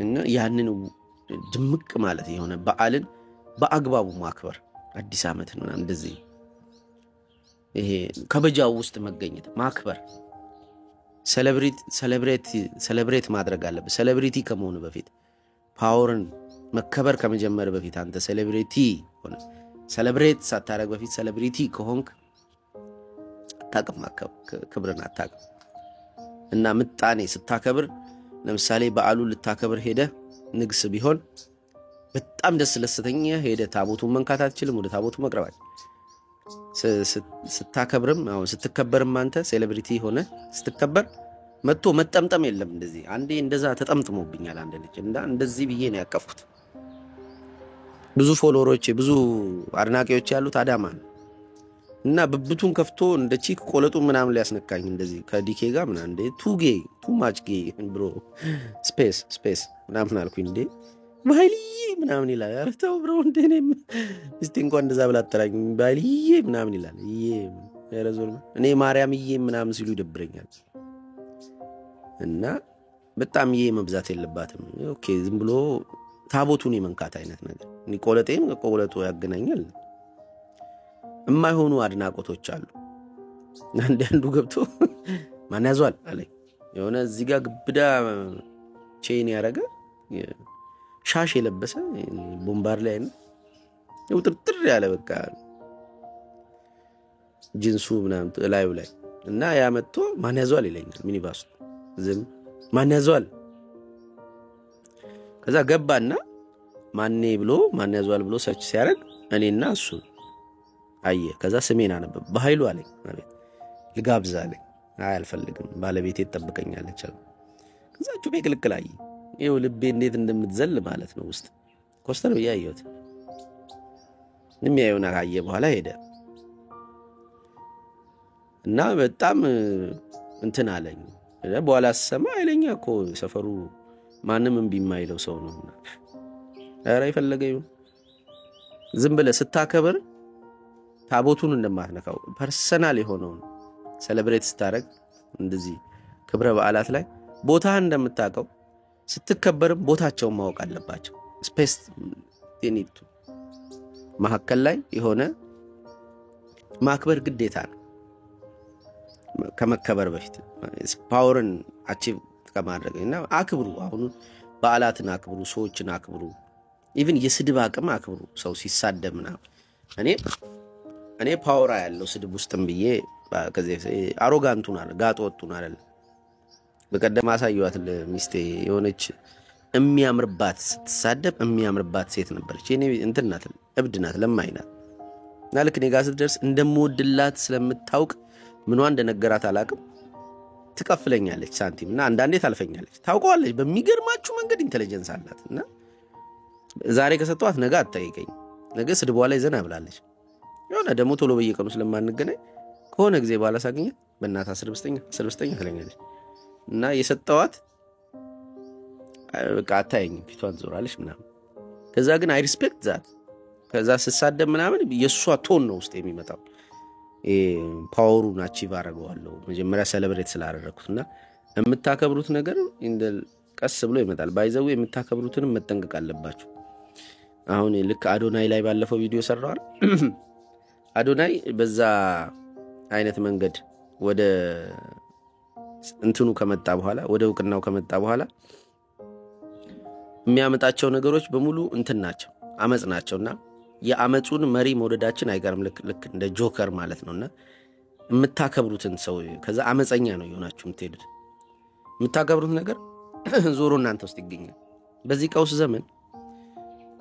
እና ያንን ድምቅ ማለት የሆነ በዓልን በአግባቡ ማክበር አዲስ ዓመት ነው እንደዚህ ይሄ ከበጃው ውስጥ መገኘት ማክበር ሴሌብሬት ማድረግ አለበት ሴሌብሪቲ ከመሆኑ በፊት ፓወርን መከበር ከመጀመር በፊት አንተ ሴሌብሪቲ ሆነ ሴሌብሬት ሳታረግ በፊት ሴሌብሪቲ ከሆንክ አታውቅም ክብርን አታውቅም እና ምጣኔ ስታከብር ለምሳሌ በዓሉ ልታከብር ሄደ ንግስ ቢሆን በጣም ደስ ለስተኛ ሄደ ታቦቱን መንካት አትችልም ወደ ታቦቱ መቅረብ ስታከብርም አሁን ስትከበርም አንተ ሴሌብሪቲ ሆነ ስትከበር መጥቶ መጠምጠም የለም እንደዚህ አንዴ እንደዛ ተጠምጥሞብኛል አንድ ልጅ እንደዚህ ብዬ ነው ያቀፍኩት ብዙ ፎሎወሮች ብዙ አድናቂዎች ያሉት አዳማ እና ብብቱን ከፍቶ እንደ ቺክ ቆለጡ ምናምን ሊያስነካኝ እንደዚህ ከዲኬ ጋር ምናምን እንደ ቱ ማች ጌ ብሮ ስፔስ ምናምን አልኩኝ እንዴ ባይልዬ ምናምን ይላል አረተው ብሮ እንደኔም እስቲ እንኳን እንደዛ ብላ አጠራኝ ባይልዬ ምናምን ይላል ያረዞል እኔ ማርያምዬ ምናምን ሲሉ ይደብረኛል እና በጣም መብዛት የለባትም ኦኬ ዝም ብሎ ታቦቱን የመንካት አይነት ነገር እኔ ቆለጤም ቆለጡ ያገናኛል የማይሆኑ አድናቆቶች አሉ አንዱ ገብቶ ማን ያዟል አለኝ የሆነ እዚህ ጋር ግብዳ ቼን ያረጋ ሻሽ የለበሰ ቦምባር ላይ ነው ውጥርጥር ያለ በቃ ጂንሱ ምናምን ላዩ ላይ እና ያመጥቶ ማን ያዟል ይለኛል ሚኒባስ ዝም ማን ያዟል ከዛ ገባና ማን ያዟል ብሎ ሰርች ሲያረግ እኔና እሱ አየ ከዛ ስሜን አነበብ በኃይሉ አለኝ ማለት ልጋብዝ አለኝ አልፈልግም ባለቤቴ ተጠብቀኛለች አለ ከዛ ጩቤ ክልክላይ ይው ልቤ እንዴት እንደምትዘል ማለት ነው ውስጥ ኮስተር በያየሁት የሚያዩና ካየ በኋላ ሄደ እና በጣም እንትን አለኝ በኋላ ሰማ አይለኛ እኮ ሰፈሩ ማንም እምቢ የማይለው ሰው ነው አረ ይፈልገው ዝም ብለ ስታከብር ታቦቱን እንደማትነካው ፐርሰናል የሆነው ሴሌብሬት ስታረግ እንደዚህ ክብረ በዓላት ላይ ቦታህ እንደምታቀው ስትከበርም ቦታቸውን ማወቅ አለባቸው ስፔስ ቴኒቱ ማከል ላይ የሆነ ማክበር ግዴታ ነው ከመከበር በፊት ፓወርን አቺቭ ከማድረግና አክብሩ አሁን በዓላትን አክብሩ ሰዎችን አክብሩ ኢቭን የስድብ አቅም አክብሩ ሰው ሲሳደምና እኔ ፓወር ያለው ስድብ ውስጥም ብዬ ከዚህ አሮጋንቱን አለ ጋጦቱን አይደል በቀደም አሳየዋት ለሚስቴ የሆነች የሚያምርባት ስትሳደብ የሚያምርባት ሴት ነበርች እኔ እንትናት እብድናት ለማይናት ናልክ እኔ ጋር ስትደርስ እንደምወድላት ስለምታውቅ ምንዋ እንደነገራት አላቅም ትቀፍለኛለች ሳንቲም እና አንዳንዴ ታልፈኛለች ታውቀዋለች በሚገርማችሁ መንገድ ኢንተለጀንስ አላትና ዛሬ ከሰጠዋት ነገ አትጠይቀኝ ነገ ስድቧ ላይ ዘና ብላለች የሆነ ደሞ ቶሎ በየቀኑ ስለማንገናኝ ከሆነ ጊዜ በኋላ ሳገኘ በእናታ ስርብስተኛ ትለኛለች እና የሰጠዋት በቃ አታየኝ ፊቷን ዞራለች ምናምን ከዛ ግን አይ ሪስፔክት ዛት ከዛ ስሳደብ ምናምን የሷ ቶን ነው ውስጥ የሚመጣው ፓወሩን አቺቭ አደረገዋለሁ መጀመሪያ ሴሌብሬት ስላደረኩትና የምታከብሩት ነገር ቀስ ብሎ ይመጣል ባይዘው የምታከብሩትን መጠንቀቅ አለባችሁ አሁን ልክ አዶናይ ላይ ባለፈው ቪዲዮ ሰራው አዶናይ በዛ አይነት መንገድ ወደ እንትኑ ከመጣ በኋላ ወደ ውቅናው ከመጣ በኋላ የሚያመጣቸው ነገሮች በሙሉ እንትን ናቸው አመጽ ናቸውና የአመጹን መሪ መውደዳችን አይቀርም ልክ እንደ ጆከር ማለት ነውና የምታከብሩትን ሰው ከዛ አመጸኛ ነው ይሆናችሁ የምትሄዱት የምታከብሩት ነገር ዞሮ እናንተ ውስጥ ይገኛል በዚህ ቀውስ ዘመን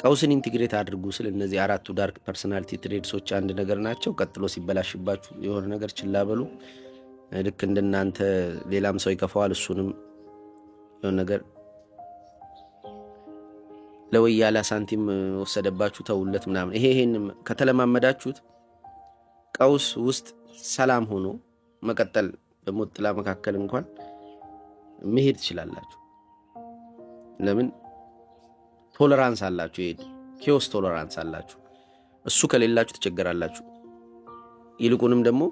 ቀውስን ኢንቲግሬት አድርጉ ስለ እነዚህ አራቱ ዳርክ ፐርሰናሊቲ ትሬድሶች አንድ ነገር ናቸው ቀጥሎ ሲበላሽባችሁ የሆነ ነገር ችላበሉ ልክ እንደናንተ ሌላም ሰው ይከፋዋል እሱንም የሆነ ነገር ለወያላ ሳንቲም ወሰደባችሁ ተውለት ምናምን ይሄን ከተለማመዳችሁት ቀውስ ውስጥ ሰላም ሆኖ መቀጠል በሞጥላ መካከል እንኳን መሄድ ትችላላችሁ ለምን ቶለራንስ አላችሁ ኪዮስ ቶለራንስ አላችሁ እሱ ከሌላችሁ ተቸገራላችሁ ይልቁንም ደግሞ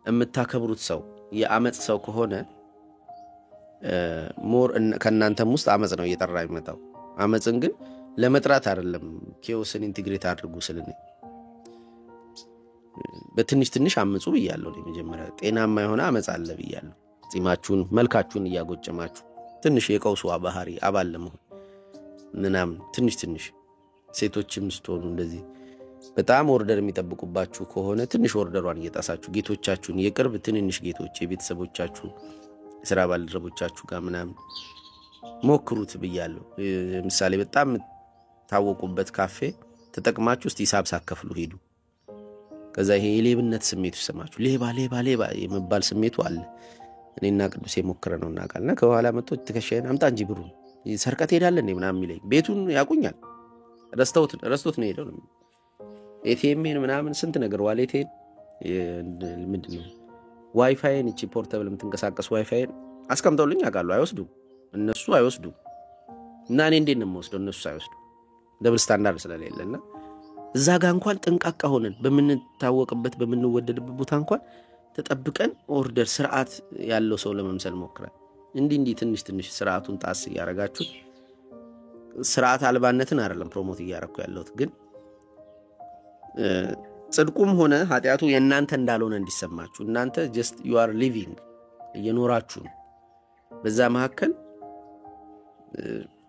የምታከብሩት ሰው የአመጽ ሰው ከሆነ ሞር ከናንተም ውስጥ አመጽ ነው እየጠራ የሚመጣው። አመጽን ግን ለመጥራት አይደለም ኬዎስን ኢንቲግሬት አድርጉ ስለኔ በትንሽ ትንሽ አመጹ ብያለሁ። መጀመሪያ ጤናማ የሆነ አመጽ አለ ብያለሁ። ጺማችሁን መልካችሁን እያጎጨማችሁ ትንሽ የቀውሱ ባህሪ አባል ለመሆን ምናምን ትንሽ ትንሽ ሴቶችም ስትሆኑ እንደዚህ በጣም ኦርደር የሚጠብቁባችሁ ከሆነ ትንሽ ኦርደሯን እየጣሳችሁ ጌቶቻችሁን የቅርብ ትንንሽ ጌቶች የቤተሰቦቻችሁ የሥራ ባልደረቦቻችሁ ጋር ምናምን ሞክሩት ብያለሁ። ምሳሌ በጣም ታወቁበት ካፌ ተጠቅማችሁ እስቲ ሂሳብ ሳከፍሉ ሄዱ። ከዛ ይሄ የሌብነት ስሜቱ ይሰማችሁ። ሌባ ሌባ ሌባ የመባል ስሜቱ አለ። እኔና ቅዱስ የሞከረ ነው እናቃልና ከኋላ መጥቶ ትከሻዬን አምጣ እንጂ ብሩን ሰርቀት ሄዳለ እንዴ ምናምን የሚለኝ ቤቱን ያቁኛል። ረስቶት ነው ሄደው ነው ኤቲኤምን ምናምን ስንት ነገር ዋሌቴን ምንድነው ዋይፋይን እቺ ፖርታብል የምትንቀሳቀስ ዋይፋይን አስቀምጠውልኝ ያውቃሉ። አይወስዱም፣ እነሱ አይወስዱም። እና እኔ እንዴት ነው የምወስደው? እነሱ አይወስዱም። ደብል ስታንዳርድ ስለሌለና እዛ ጋር እንኳን ጥንቃቃ ሆነን በምንታወቅበት በምንወደድበት ቦታ እንኳን ተጠብቀን ኦርደር ስርዓት ያለው ሰው ለመምሰል ሞክራል። እንዲህ ትንሽ ትንሽ ስርዓቱን ጣስ ያረጋችሁት ስርዓት አልባነትን አይደለም ፕሮሞት ያረኩ ያለሁት፣ ግን ጽድቁም ሆነ ኃጢያቱ የእናንተ እንዳልሆነ እንዲሰማችሁ እናንተ just you are living እየኖራችሁ በዛ መሐከል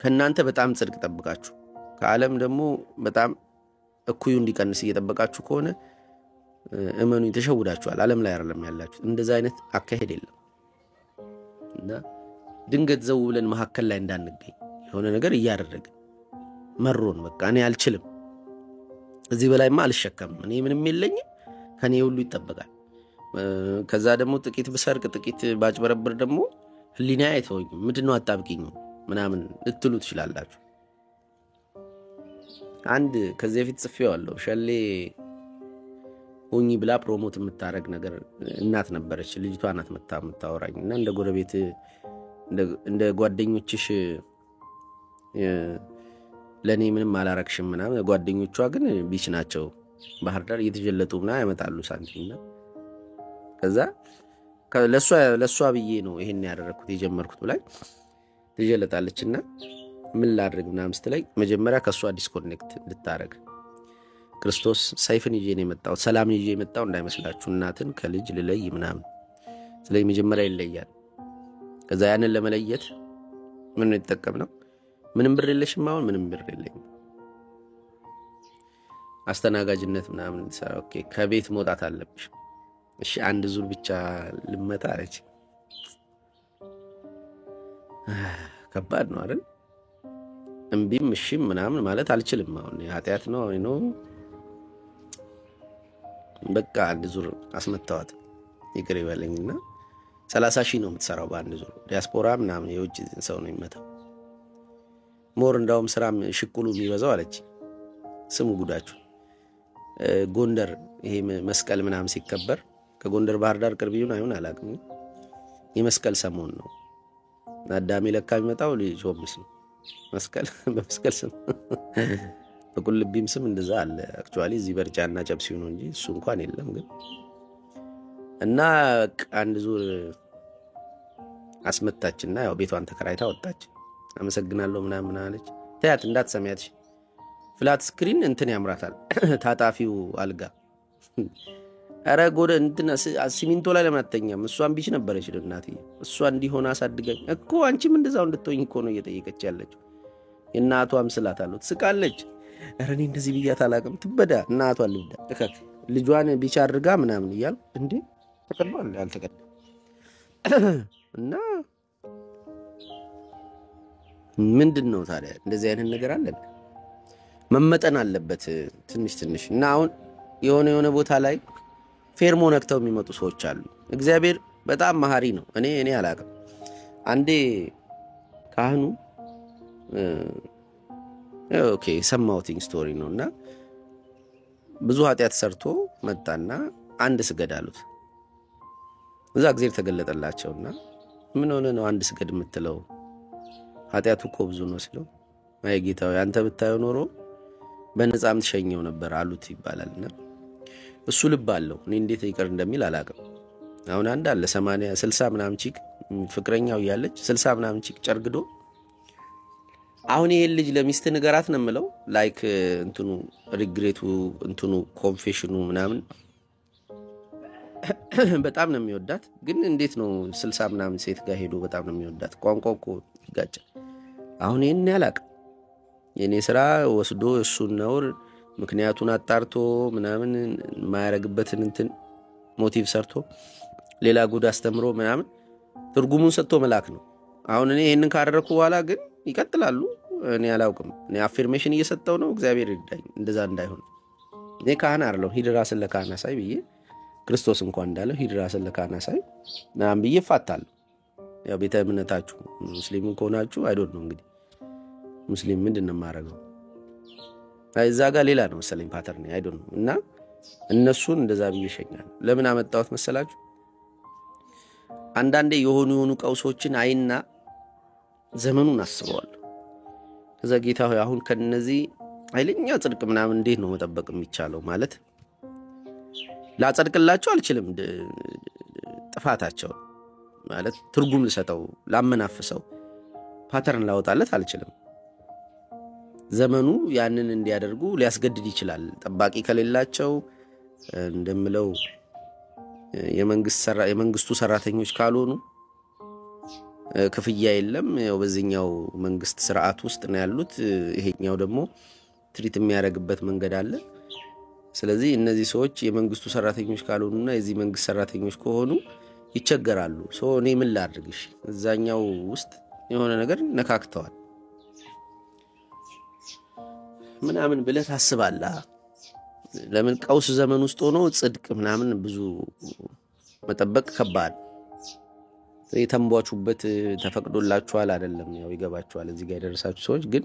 ከናንተ በጣም ጽድቅ ጠብቃችሁ ከዓለም ደግሞ በጣም እኩዩ እንዲቀንስ እየጠበቃችሁ ከሆነ እመኑ ተሸውዳችኋል። ዓለም ላይ አይደለም ያላችሁ። እንደዛ አይነት አካሄድ የለም እና ድንገት ዘው ብለን መሐከል ላይ እንዳንገኝ የሆነ ነገር እያደረገ መሮን በቃ እኔ አልችልም እዚህ በላይማ አልሸከምም እኔ ምንም የለኝም ከኔ ሁሉ ይጠበቃል። ከዛ ደግሞ ጥቂት ብሰርቅ ጥቂት ባጭበረብር ደግሞ ህሊና አይተወኝም ምንድነው አጣብቂኝ ምናምን ልትሉ ትችላላችሁ። አንድ ከዚህ በፊት ጽፌዋለሁ ሸሌ ሆኚ ብላ ፕሮሞት የምታረግ ነገር እናት ነበረች። ልጅቷ ናት የምታወራኝና እንደ ጎረቤት እንደ ጓደኞችሽ ለኔ ምንም አላረክሽም ምናምን ጓደኞቿ ግን ቢች ናቸው ባህር ዳር እየተጀለጡና ያመጣሉ ሳንቲምና ከዛ ለሷ ብዬ ነው ይሄን ያደረኩት የጀመርኩት ብላይ ተጀለጣለችና ምን ላድርግ ምናምን ስትለኝ መጀመሪያ ከሷ ዲስኮኔክት ልታረግ ክርስቶስ ሰይፍን ይዤ ነው የመጣው ሰላም ይዤ የመጣው እንዳይመስላችሁ እናትን ከልጅ ልለይ ምናምን ስለዚህ መጀመሪያ ይለያል። ከዛ ያንን ለመለየት ምን ነው የተጠቀምነው? ምንም ብር የለሽም አሁን ምንም ብር የለኝም አስተናጋጅነት ምናምን ሰራ ኦኬ ከቤት መውጣት አለብሽ እሺ አንድ ዙር ብቻ ልመታ አለች። ከባድ ነው አይደል? እምቢም እሺም ምናምን ማለት አልችልም። አሁን ኃጢያት ነው ነው በቃ አንድ ዙር አስመታዋት ይቅር ይበለኝና 30,000 ነው የምትሰራው በአንድ ዙር። ዲያስፖራ ምናምን የውጭ ሰው ነው የሚመጣው ሞር እንዳውም ስራም ሽቁሉ የሚበዛው አለች። ስሙ ጉዳችሁ ጎንደር ይሄ መስቀል ምናምን ሲከበር ከጎንደር ባህር ዳር ቅርብ ይሁን አይሁን አላውቅም የመስቀል ሰሞን ነው አዳሜ ለካ የሚመጣው ልጅ ሆምስ ነው መስቀል በመስቀል ስም በቁልቢም ስም እንደዛ አለ። አክቹአሊ እዚህ በርጫና ጨብሲው ነው እንጂ እሱ እንኳን የለም ግን እና አንድ ዙር አስመታችና ያው ቤቷን ተከራይታ ወጣች። አመሰግናለሁ ምናምን አለች። ታያት እንዳትሰሚያት ፍላት ስክሪን እንትን ያምራታል ታጣፊው አልጋ አረ ጎደ እንትና ሲሚንቶ ላይ ለማተኛም እሷን ቢች ነበረች እናቴ እሷ እንዲሆነ አሳድገኝ እኮ አንቺም እንደዛው እንድትሆኝ እኮ ነው እየጠየቀች ያለችው። እናቷም ስላታለው ትስቃለች። አረ እኔ እንደዚህ ብያት አላውቅም ትበዳ እናቷ ልብዳ ተከክ ልጇን ቢች አድርጋ ምናምን ይያል እንዴ ተቀበል ያልተቀበል እና ምንድነው ታዲያ እንደዚህ አይነት ነገር አለ መመጠን አለበት ትንሽ ትንሽ እና አሁን የሆነ ቦታ ላይ ፌርሞ ነክተው የሚመጡ ሰዎች አሉ። እግዚአብሔር በጣም መሐሪ ነው። እኔ አላውቅም አንዴ ካህኑ ኦኬ ሰማውቲንግ ስቶሪ ነውና ብዙ ኃጢያት ሰርቶ መጣና አንድ ስገድ አሉት። እዛ እግዚአብሔር ተገለጠላቸውና ምን ሆነ ነው አንድ ስገድ የምትለው ኃጢያቱ እኮ ብዙ ነው ሲለው አይ ጌታው አንተ ብታየው ኖሮ በነጻም ተሸኘው ነበር አሉት ይባላልና እሱ ልብ አለው። እኔ እንዴት ይቀር እንደሚል አላውቅም። አሁን አንድ አለ 80 60 ምናምን ቺክ ፍቅረኛው እያለች 60 ምናምን ቺክ ጨርግዶ አሁን ይሄን ልጅ ለሚስት ንገራት ነው የምለው። ላይክ እንትኑ ሪግሬቱ እንትኑ ኮንፌሽኑ ምናምን በጣም ነው የሚወዳት። ግን እንዴት ነው 60 ምናምን ሴት ጋር ሄዶ በጣም ነው የሚወዳት? ቋንቋው እኮ ይጋጫል። አሁን ይሄን ያላቅ የኔ ስራ ወስዶ እሱን ነውር ምክንያቱን አጣርቶ ምናምን ማያረግበትን እንትን ሞቲቭ ሰርቶ ሌላ ጉድ አስተምሮ ምናምን ትርጉሙን ሰጥቶ መላክ ነው። አሁን እኔ ይሄንን ካደረኩ በኋላ ግን ይቀጥላሉ። እኔ አላውቅም። እኔ አፌርሜሽን እየሰጠው ነው። እግዚአብሔር ይርዳኝ እንደዛ እንዳይሆን። እኔ ካህን አይደለሁ። ሂድ ራስን ለካህን አሳይ ብዬ ክርስቶስ እንኳን እንዳለው ሂድ ራስን ለካህን አሳይ ምናምን ብዬ እፋታለሁ። ያው ቤተ እምነታችሁ ሙስሊም ከሆናችሁ አይዶንት ነው እንግዲህ ሙስሊም ምንድን ነው የማደርገው? እዛ ጋር ሌላ ነው መሰለኝ ፓተርን አይዶንት ነው። እና እነሱን እንደዛ ብዬ ሸኛለሁ። ለምን አመጣሁት መሰላችሁ? አንዳንዴ የሆኑ ቀውሶችን አይና ዘመኑን አስበዋለሁ። ከዛ ጌታ ሆይ አሁን ከነዚህ ኃይለኛ ጽድቅ ምናምን እንዴት ነው መጠበቅ የሚቻለው? ማለት ላጸድቅላቸው አልችልም። ጥፋታቸው ማለት ትርጉም ልሰጠው ላመናፍሰው ፓተርን ላወጣለት አልችልም። ዘመኑ ያንን እንዲያደርጉ ሊያስገድድ ይችላል። ጠባቂ ከሌላቸው እንደምለው የመንግስቱ ሰራተኞች ካልሆኑ ክፍያ የለም። ያው በዚህኛው መንግስት ስርዓት ውስጥ ነው ያሉት። ይሄኛው ደግሞ ትሪት የሚያደርግበት መንገድ አለ። ስለዚህ እነዚህ ሰዎች የመንግስቱ ሰራተኞች ካልሆኑና የዚህ መንግስት ሰራተኞች ከሆኑ ይቸገራሉ። እኔ ምን ላድርግሽ? እዛኛው ውስጥ የሆነ ነገር ነካክተዋል ምናምን ብለህ ታስባለህ። ለምን ቀውስ ዘመን ውስጥ ሆኖ ጽድቅ ምናምን ብዙ መጠበቅ ከባድ። የተንቧቹበት ተፈቅዶላችኋል አይደለም? ያው ይገባችኋል እዚህ ጋር የደረሳችሁ ሰዎች። ግን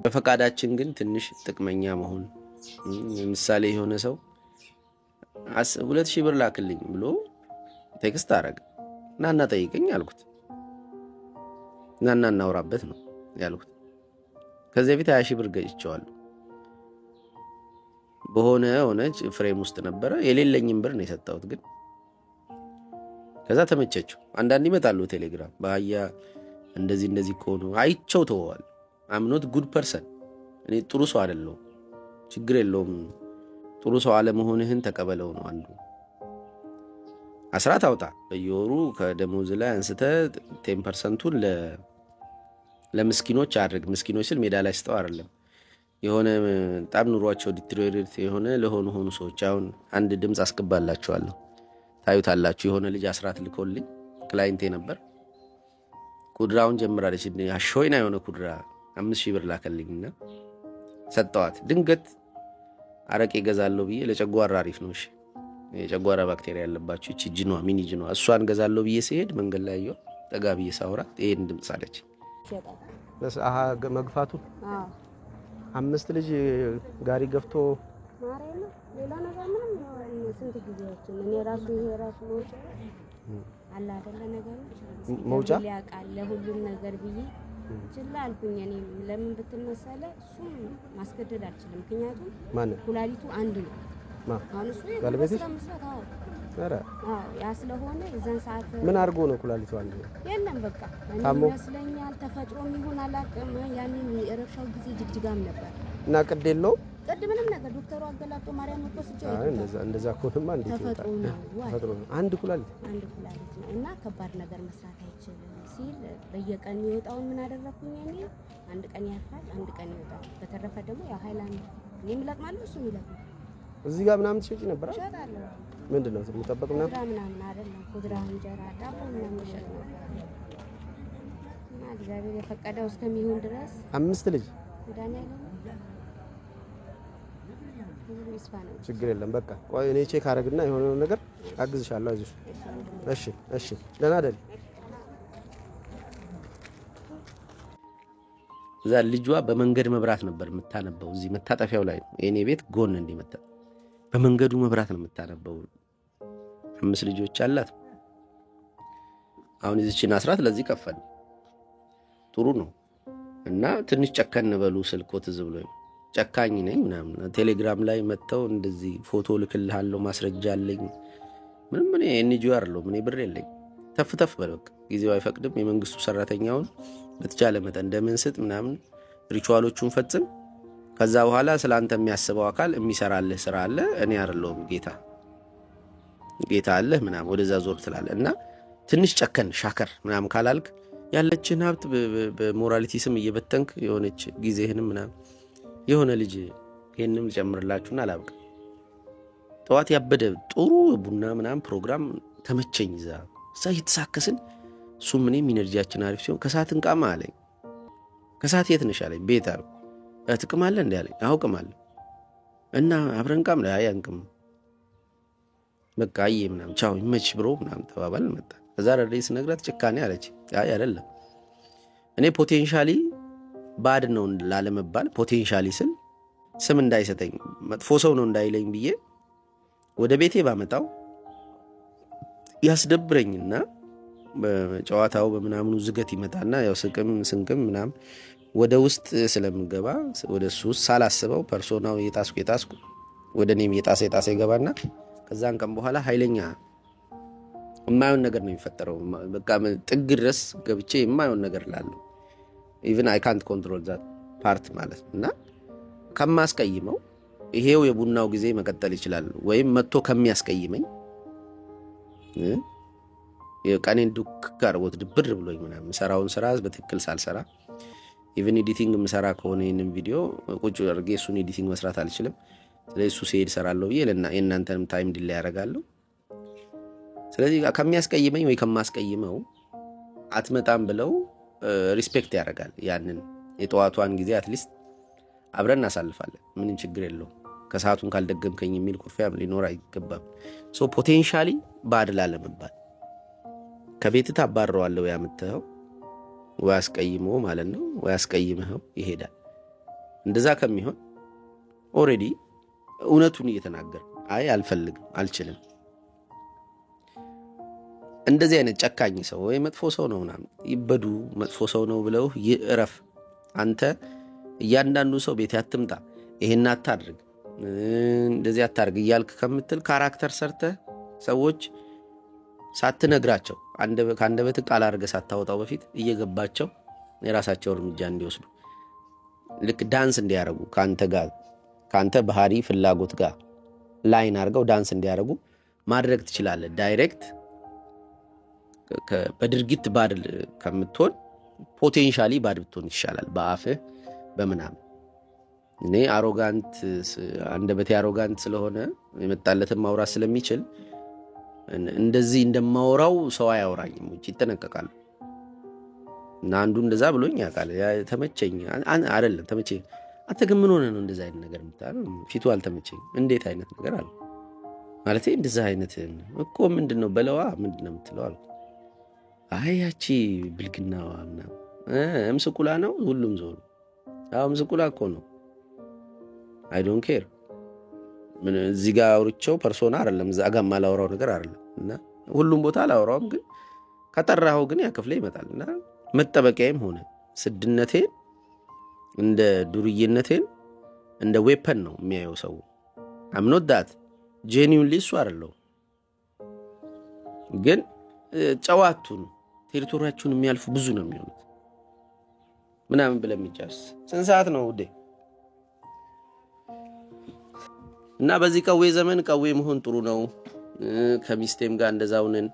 በፈቃዳችን ግን ትንሽ ጥቅመኛ መሆን። ምሳሌ የሆነ ሰው 2000 ብር ላክልኝ ብሎ ቴክስት አረገ። ናና ጠይቀኝ አልኩት። ናና እናውራበት ነው ያልኩት። ከዚህ በፊት 20,000 ብር ገጭቼዋለሁ። ሆነች ፍሬም ውስጥ ነበረ። የሌለኝም ብር ነው የሰጠሁት። ግን ከዛ ተመቸችው። አንዳንድ ይመጣሉ ቴሌግራም በአያ እንደዚህ ከሆኑ አይቸው ተወዋል። አምኖት ጉድ ፐርሰን እኔ ጥሩ ሰው አይደለሁም። ችግር የለውም ጥሩ ሰው አለመሆንህን ተቀበለው ነው አንዱ። አስራት አውጣ በየወሩ ከደሞዝ ላይ አንስተ 10%ን ለምስኪኖች አድርግ። ምስኪኖች ስል ሜዳ ላይ ስጠው አይደለም። የሆነ በጣም ኑሯቸው ዲትሪዮሬት የሆነ ለሆኑ ሰዎች አሁን አንድ ድምጽ አስገባላችኋለሁ ታዩታላችሁ። የሆነ ልጅ አስራት ልኮልኝ ክላይንቴ ነበር። ኩድራውን ጀምራለች። አሾይና የሆነ ኩድራ 5,000 ብር ላከልኝና ሰጠዋት። ድንገት አረቄ ገዛለሁ ብዬ ለጨጓራ አሪፍ ነው። እሺ የጨጓራ ባክቴሪያ ያለባችሁ እቺ ጅኗ ሚኒ ጅኗ እሷን ገዛለሁ ብዬ ሲሄድ መንገድ ላይ ያየው ጠጋ ብዬ ሳውራት ይሄን ድምጽ አለች። መግፋቱ 5 ልጅ ጋሪ ገፍቶ ማረኝ ሌላ ነገር ምንም ስንት ጊዜዎችን እኔ ራሱ ይሄ ራሱ አላ አይደለ ነገሮች መውጫ ያቃል ለሁሉም ነገር ብዬ ችላ አልኩኝ። እኔ ለምን ብትመሰለ እሱ ማስገደድ አልችልም። ምክንያቱም ኩላሊቱ አንድ ነው። አሁን እሱ ስለምሰታው ያ ስለሆነ እዛን ሰዓት ምን አድርጎ ነው ኩላሊቱ አንድ ነው? የለም በቃ እኔ መስለኛል ተፈጥሮም ይሁን አላውቅም። ያንን የረብሻው ጊዜ ጅግጅጋም ነበር እና ቅድ የለውም ቅድ ምንም ነገር ዶክተሩ አገላጦ ማርያም ወጥቶ እንደዛ ኮንማ እንዴት ተፈጥሮ ነው አንድ ኩላሊት ነው እና ከባድ ነገር መስራት አይችልም ሲል በየቀን የሚወጣውን ምን አደረኩኝ እኔ አንድ ቀን ያርፋል አንድ ቀን ይወጣል። በተረፈ ደግሞ ያ ሃይላንድ እኔም ለቅማለሁ እሱ ይለቅማል። እዚህ ጋር ምናምን ትሸጪ ነበር አይደል? እሸጣለሁ። ምንድነው የምጠበቅ ምናምን አይደለም ኩድራ እንጀራ ዳቦ ምናምን እሸጥ ነበር እና እግዚአብሔር የፈቀደው እስከሚሆን ድረስ 5 ልጅ ዳንኤል ችግር የለም። በቃ ቆይ እኔ ቼክ አረግና የሆነ ነገር አግዝሻለሁ። አይዞሽ። እሺ ደህና አይደል? እዛ ልጇ በመንገድ መብራት ነበር የምታነበው። እዚህ መታጠፊያው ላይ ነው የኔ ቤት ጎን እንዲመጣ በመንገዱ መብራት ነው የምታነበው። 5 ልጆች አላት። አሁን እዚችን አስራት ለዚህ ከፈል ጥሩ ነው እና ትንሽ ጨከን በሉ ስልኮ ትዝ ብሎኝ ጨካኝ ነኝ ምናምን ቴሌግራም ላይ መተው እንደዚህ ፎቶ ልክልሃለሁ ማስረጃ አለኝ ምንም እኔ ኤንጂኦ አይደለሁም። እኔ ብር የለኝ ተፍ በለክ ጊዜው አይፈቅድም። የመንግስቱ ሰራተኛውን በተቻለ መጠን እንደምን ስጥ ምናምን ሪቹዋሎቹን ፈጽም። ከዛ በኋላ ስላንተ የሚያስበው አካል የሚሰራልህ ስራ አለ። እኔ አይደለሁም ጌታ አለ ምናምን ወደዛ ዞር ትላለህ። እና ትንሽ ጨከን ሻከር ምናምን ካላልክ ያለችን ሀብት በሞራሊቲ ስም እየበተንክ የሆነች ጊዜህንም ምናምን የሆነ ልጅ ይሄንም ጨምርላችሁና አላብቅ ጠዋት ያበደ ጥሩ ቡና ምናምን ፕሮግራም ተመቸኝ። እዛ እየተሳከስን እሱም እኔም ኢነርጂያችን አሪፍ ሲሆን ከሰዓት እንቃማ አለኝ። ከሰዓት የት ነሽ አለኝ። ቤት አልኩ። ትቅማለህ እንዴ አለኝ። አዎ እቅማለሁ። እና አብረን እንቃም ላይ አያንቅም በቃ አየ ምናምን ቻው ይመች ብሮ ምናምን ተባባልን። መጣ ከዛ ረዳይ ስነግራት ጭካኔ አለች። አይ አይደለም እኔ ፖቴንሻሊ ባድ ነው ላለመባል ፖቴንሻሊ ስም እንዳይሰጠኝ መጥፎ ሰው ነው እንዳይለኝ ብዬ ወደ ቤቴ ባመጣው ያስደብረኝና በጨዋታው በመናምኑ ዝገት ይመጣና ያው ስንቅም ምናምን ወደ ውስጥ ስለምገባ ወደ እሱ ሳላስበው ፐርሶናው የጣስኩ ወደኔም የጣሰ ይገባና ከዛን ቀን በኋላ ኃይለኛ የማይሆን ነገር ነው የሚፈጠረው። በቃ ጥግ ድረስ ገብቼ የማይሆን ነገር ላለው even I can't control that part ማለት እና ከማስቀይመው ይሄው የቡናው ጊዜ መቀጠል ይችላል ወይም መጥቶ ከሚያስቀይመኝ የቀኔን ዱክ ጋርቦት ድብር ብሎኝ ምናምን ሰራውን ስራ በትክክል ሳልሰራ even editing መስራ ከሆነ ይሄንን ቪዲዮ ቁጭ አድርጌ እሱን ኤዲቲንግ መስራት አልችልም። ስለዚህ እሱ ሲሄድ ሰራለው ብዬ የእናንተንም ታይም ዲሌይ ያደርጋለሁ። ስለዚህ ከሚያስቀይመኝ ወይ ከማስቀይመው አትመጣም ብለው ሪስፔክት ያደርጋል። ያንን የጠዋቷን ጊዜ አትሊስት አብረን እናሳልፋለን ምንም ችግር የለውም። ከሰዓቱን ካልደገምከኝ የሚል ኩርፊያ ሊኖር አይገባም። ሶ ፖቴንሻሊ ባድላ ለመባል ከቤት ታባረዋለሁ ያመጣው ወይ አስቀይሞ ማለት ነው ወይ አስቀይመው ይሄዳል። እንደዛ ከሚሆን ኦሬዲ እውነቱን እየተናገር አይ አልፈልግም አልችልም እንደዚህ አይነት ጨካኝ ሰው ወይ መጥፎ ሰው ነው ምናምን ይበዱ መጥፎ ሰው ነው ብለው ይረፍ። አንተ እያንዳንዱ ሰው ቤት ያትምጣ ይሄን አታድርግ እንደዚህ አታርግ ይያልክ ከምትል ካራክተር ሰርተ ሰዎች ሳትነግራቸው ካንደበት ቃል አድርገህ ሳታወጣው በፊት እየገባቸው የራሳቸው እርምጃ እንዲወስዱ ልክ ዳንስ እንዲያረጉ ካንተ ባህሪ ፍላጎት ጋር ላይን አድርገው ዳንስ እንዲያረጉ ማድረግ ትችላለህ። ዳይሬክት በድርጊት ባድል ከምትሆን ፖቴንሻሊ ባድ ብትሆን ይሻላል በአፍህ በመናም። እኔ አሮጋንት አንደበቴ አሮጋንት ስለሆነ የመጣለትን ማውራት ስለሚችል እንደዚህ እንደማወራው ሰው አያወራኝም እንጂ ይተነቀቃል። እና አንዱ እንደዛ ብሎኝ ያቃለ ተመቸኝ አይደለም ተመቸኝ አንተ ግን ምን ሆነ ነው እንደዛ አይነት ነገር የምታለው ፊቱ አልተመቸኝ እንዴት አይነት ነገር አለ ማለት እንደዛ አይነት እኮ ምንድነው በለዋ ምንድነው የምትለው አለ። አይ ያቺ ብልግናዋ ምናምን እምስቁላ ነው ሁሉም ዞር አው እምስቁላ እኮ ነው I don't care ምን እዚህ ጋር አውርቼው ፐርሶና አይደለም እዛ ጋር ማላወራው ነገር አይደለም። እና ሁሉም ቦታ አላወራውም ግን ከጠራው ግን ያከፍለ ይመጣልና መጠበቂያም ሆነ ስድነቴ እንደ ዱርዬነቴን እንደ ዌፐን ነው የሚያየው ሰው። I'm not that genuinely እሱ አይደለም ግን ጨዋቱን ቴሪቶሪያችሁን የሚያልፉ ብዙ ነው የሚሆኑት ምናምን ብለን የሚጨርስ ስንት ሰዓት ነው ውዴ? እና በዚህ ቀዌ ዘመን ቀዌ መሆን ጥሩ ነው። ከሚስቴም ጋር እንደዛውነን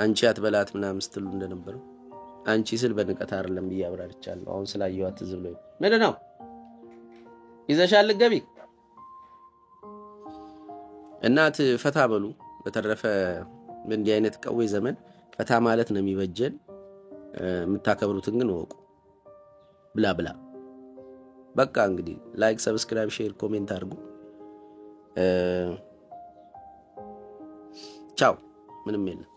አንቺ አትበላት ምናምን ስትሉ እንደነበረው አንቺ ስል በንቀት አይደለም ብያብራርቻለሁ። አሁን ስላየዋት ዝብሎኝ ምንድነው ይዘሻል ገቢ እናት ፈታ በሉ። በተረፈ እንዲህ አይነት ቀዌ ዘመን ፈታ ማለት ነው የሚበጀን። የምታከብሩትን ግን ወቁ ብላ ብላ በቃ እንግዲህ ላይክ ሰብስክራይብ ሼር ኮሜንት አድርጉ። ቻው ምንም የለም።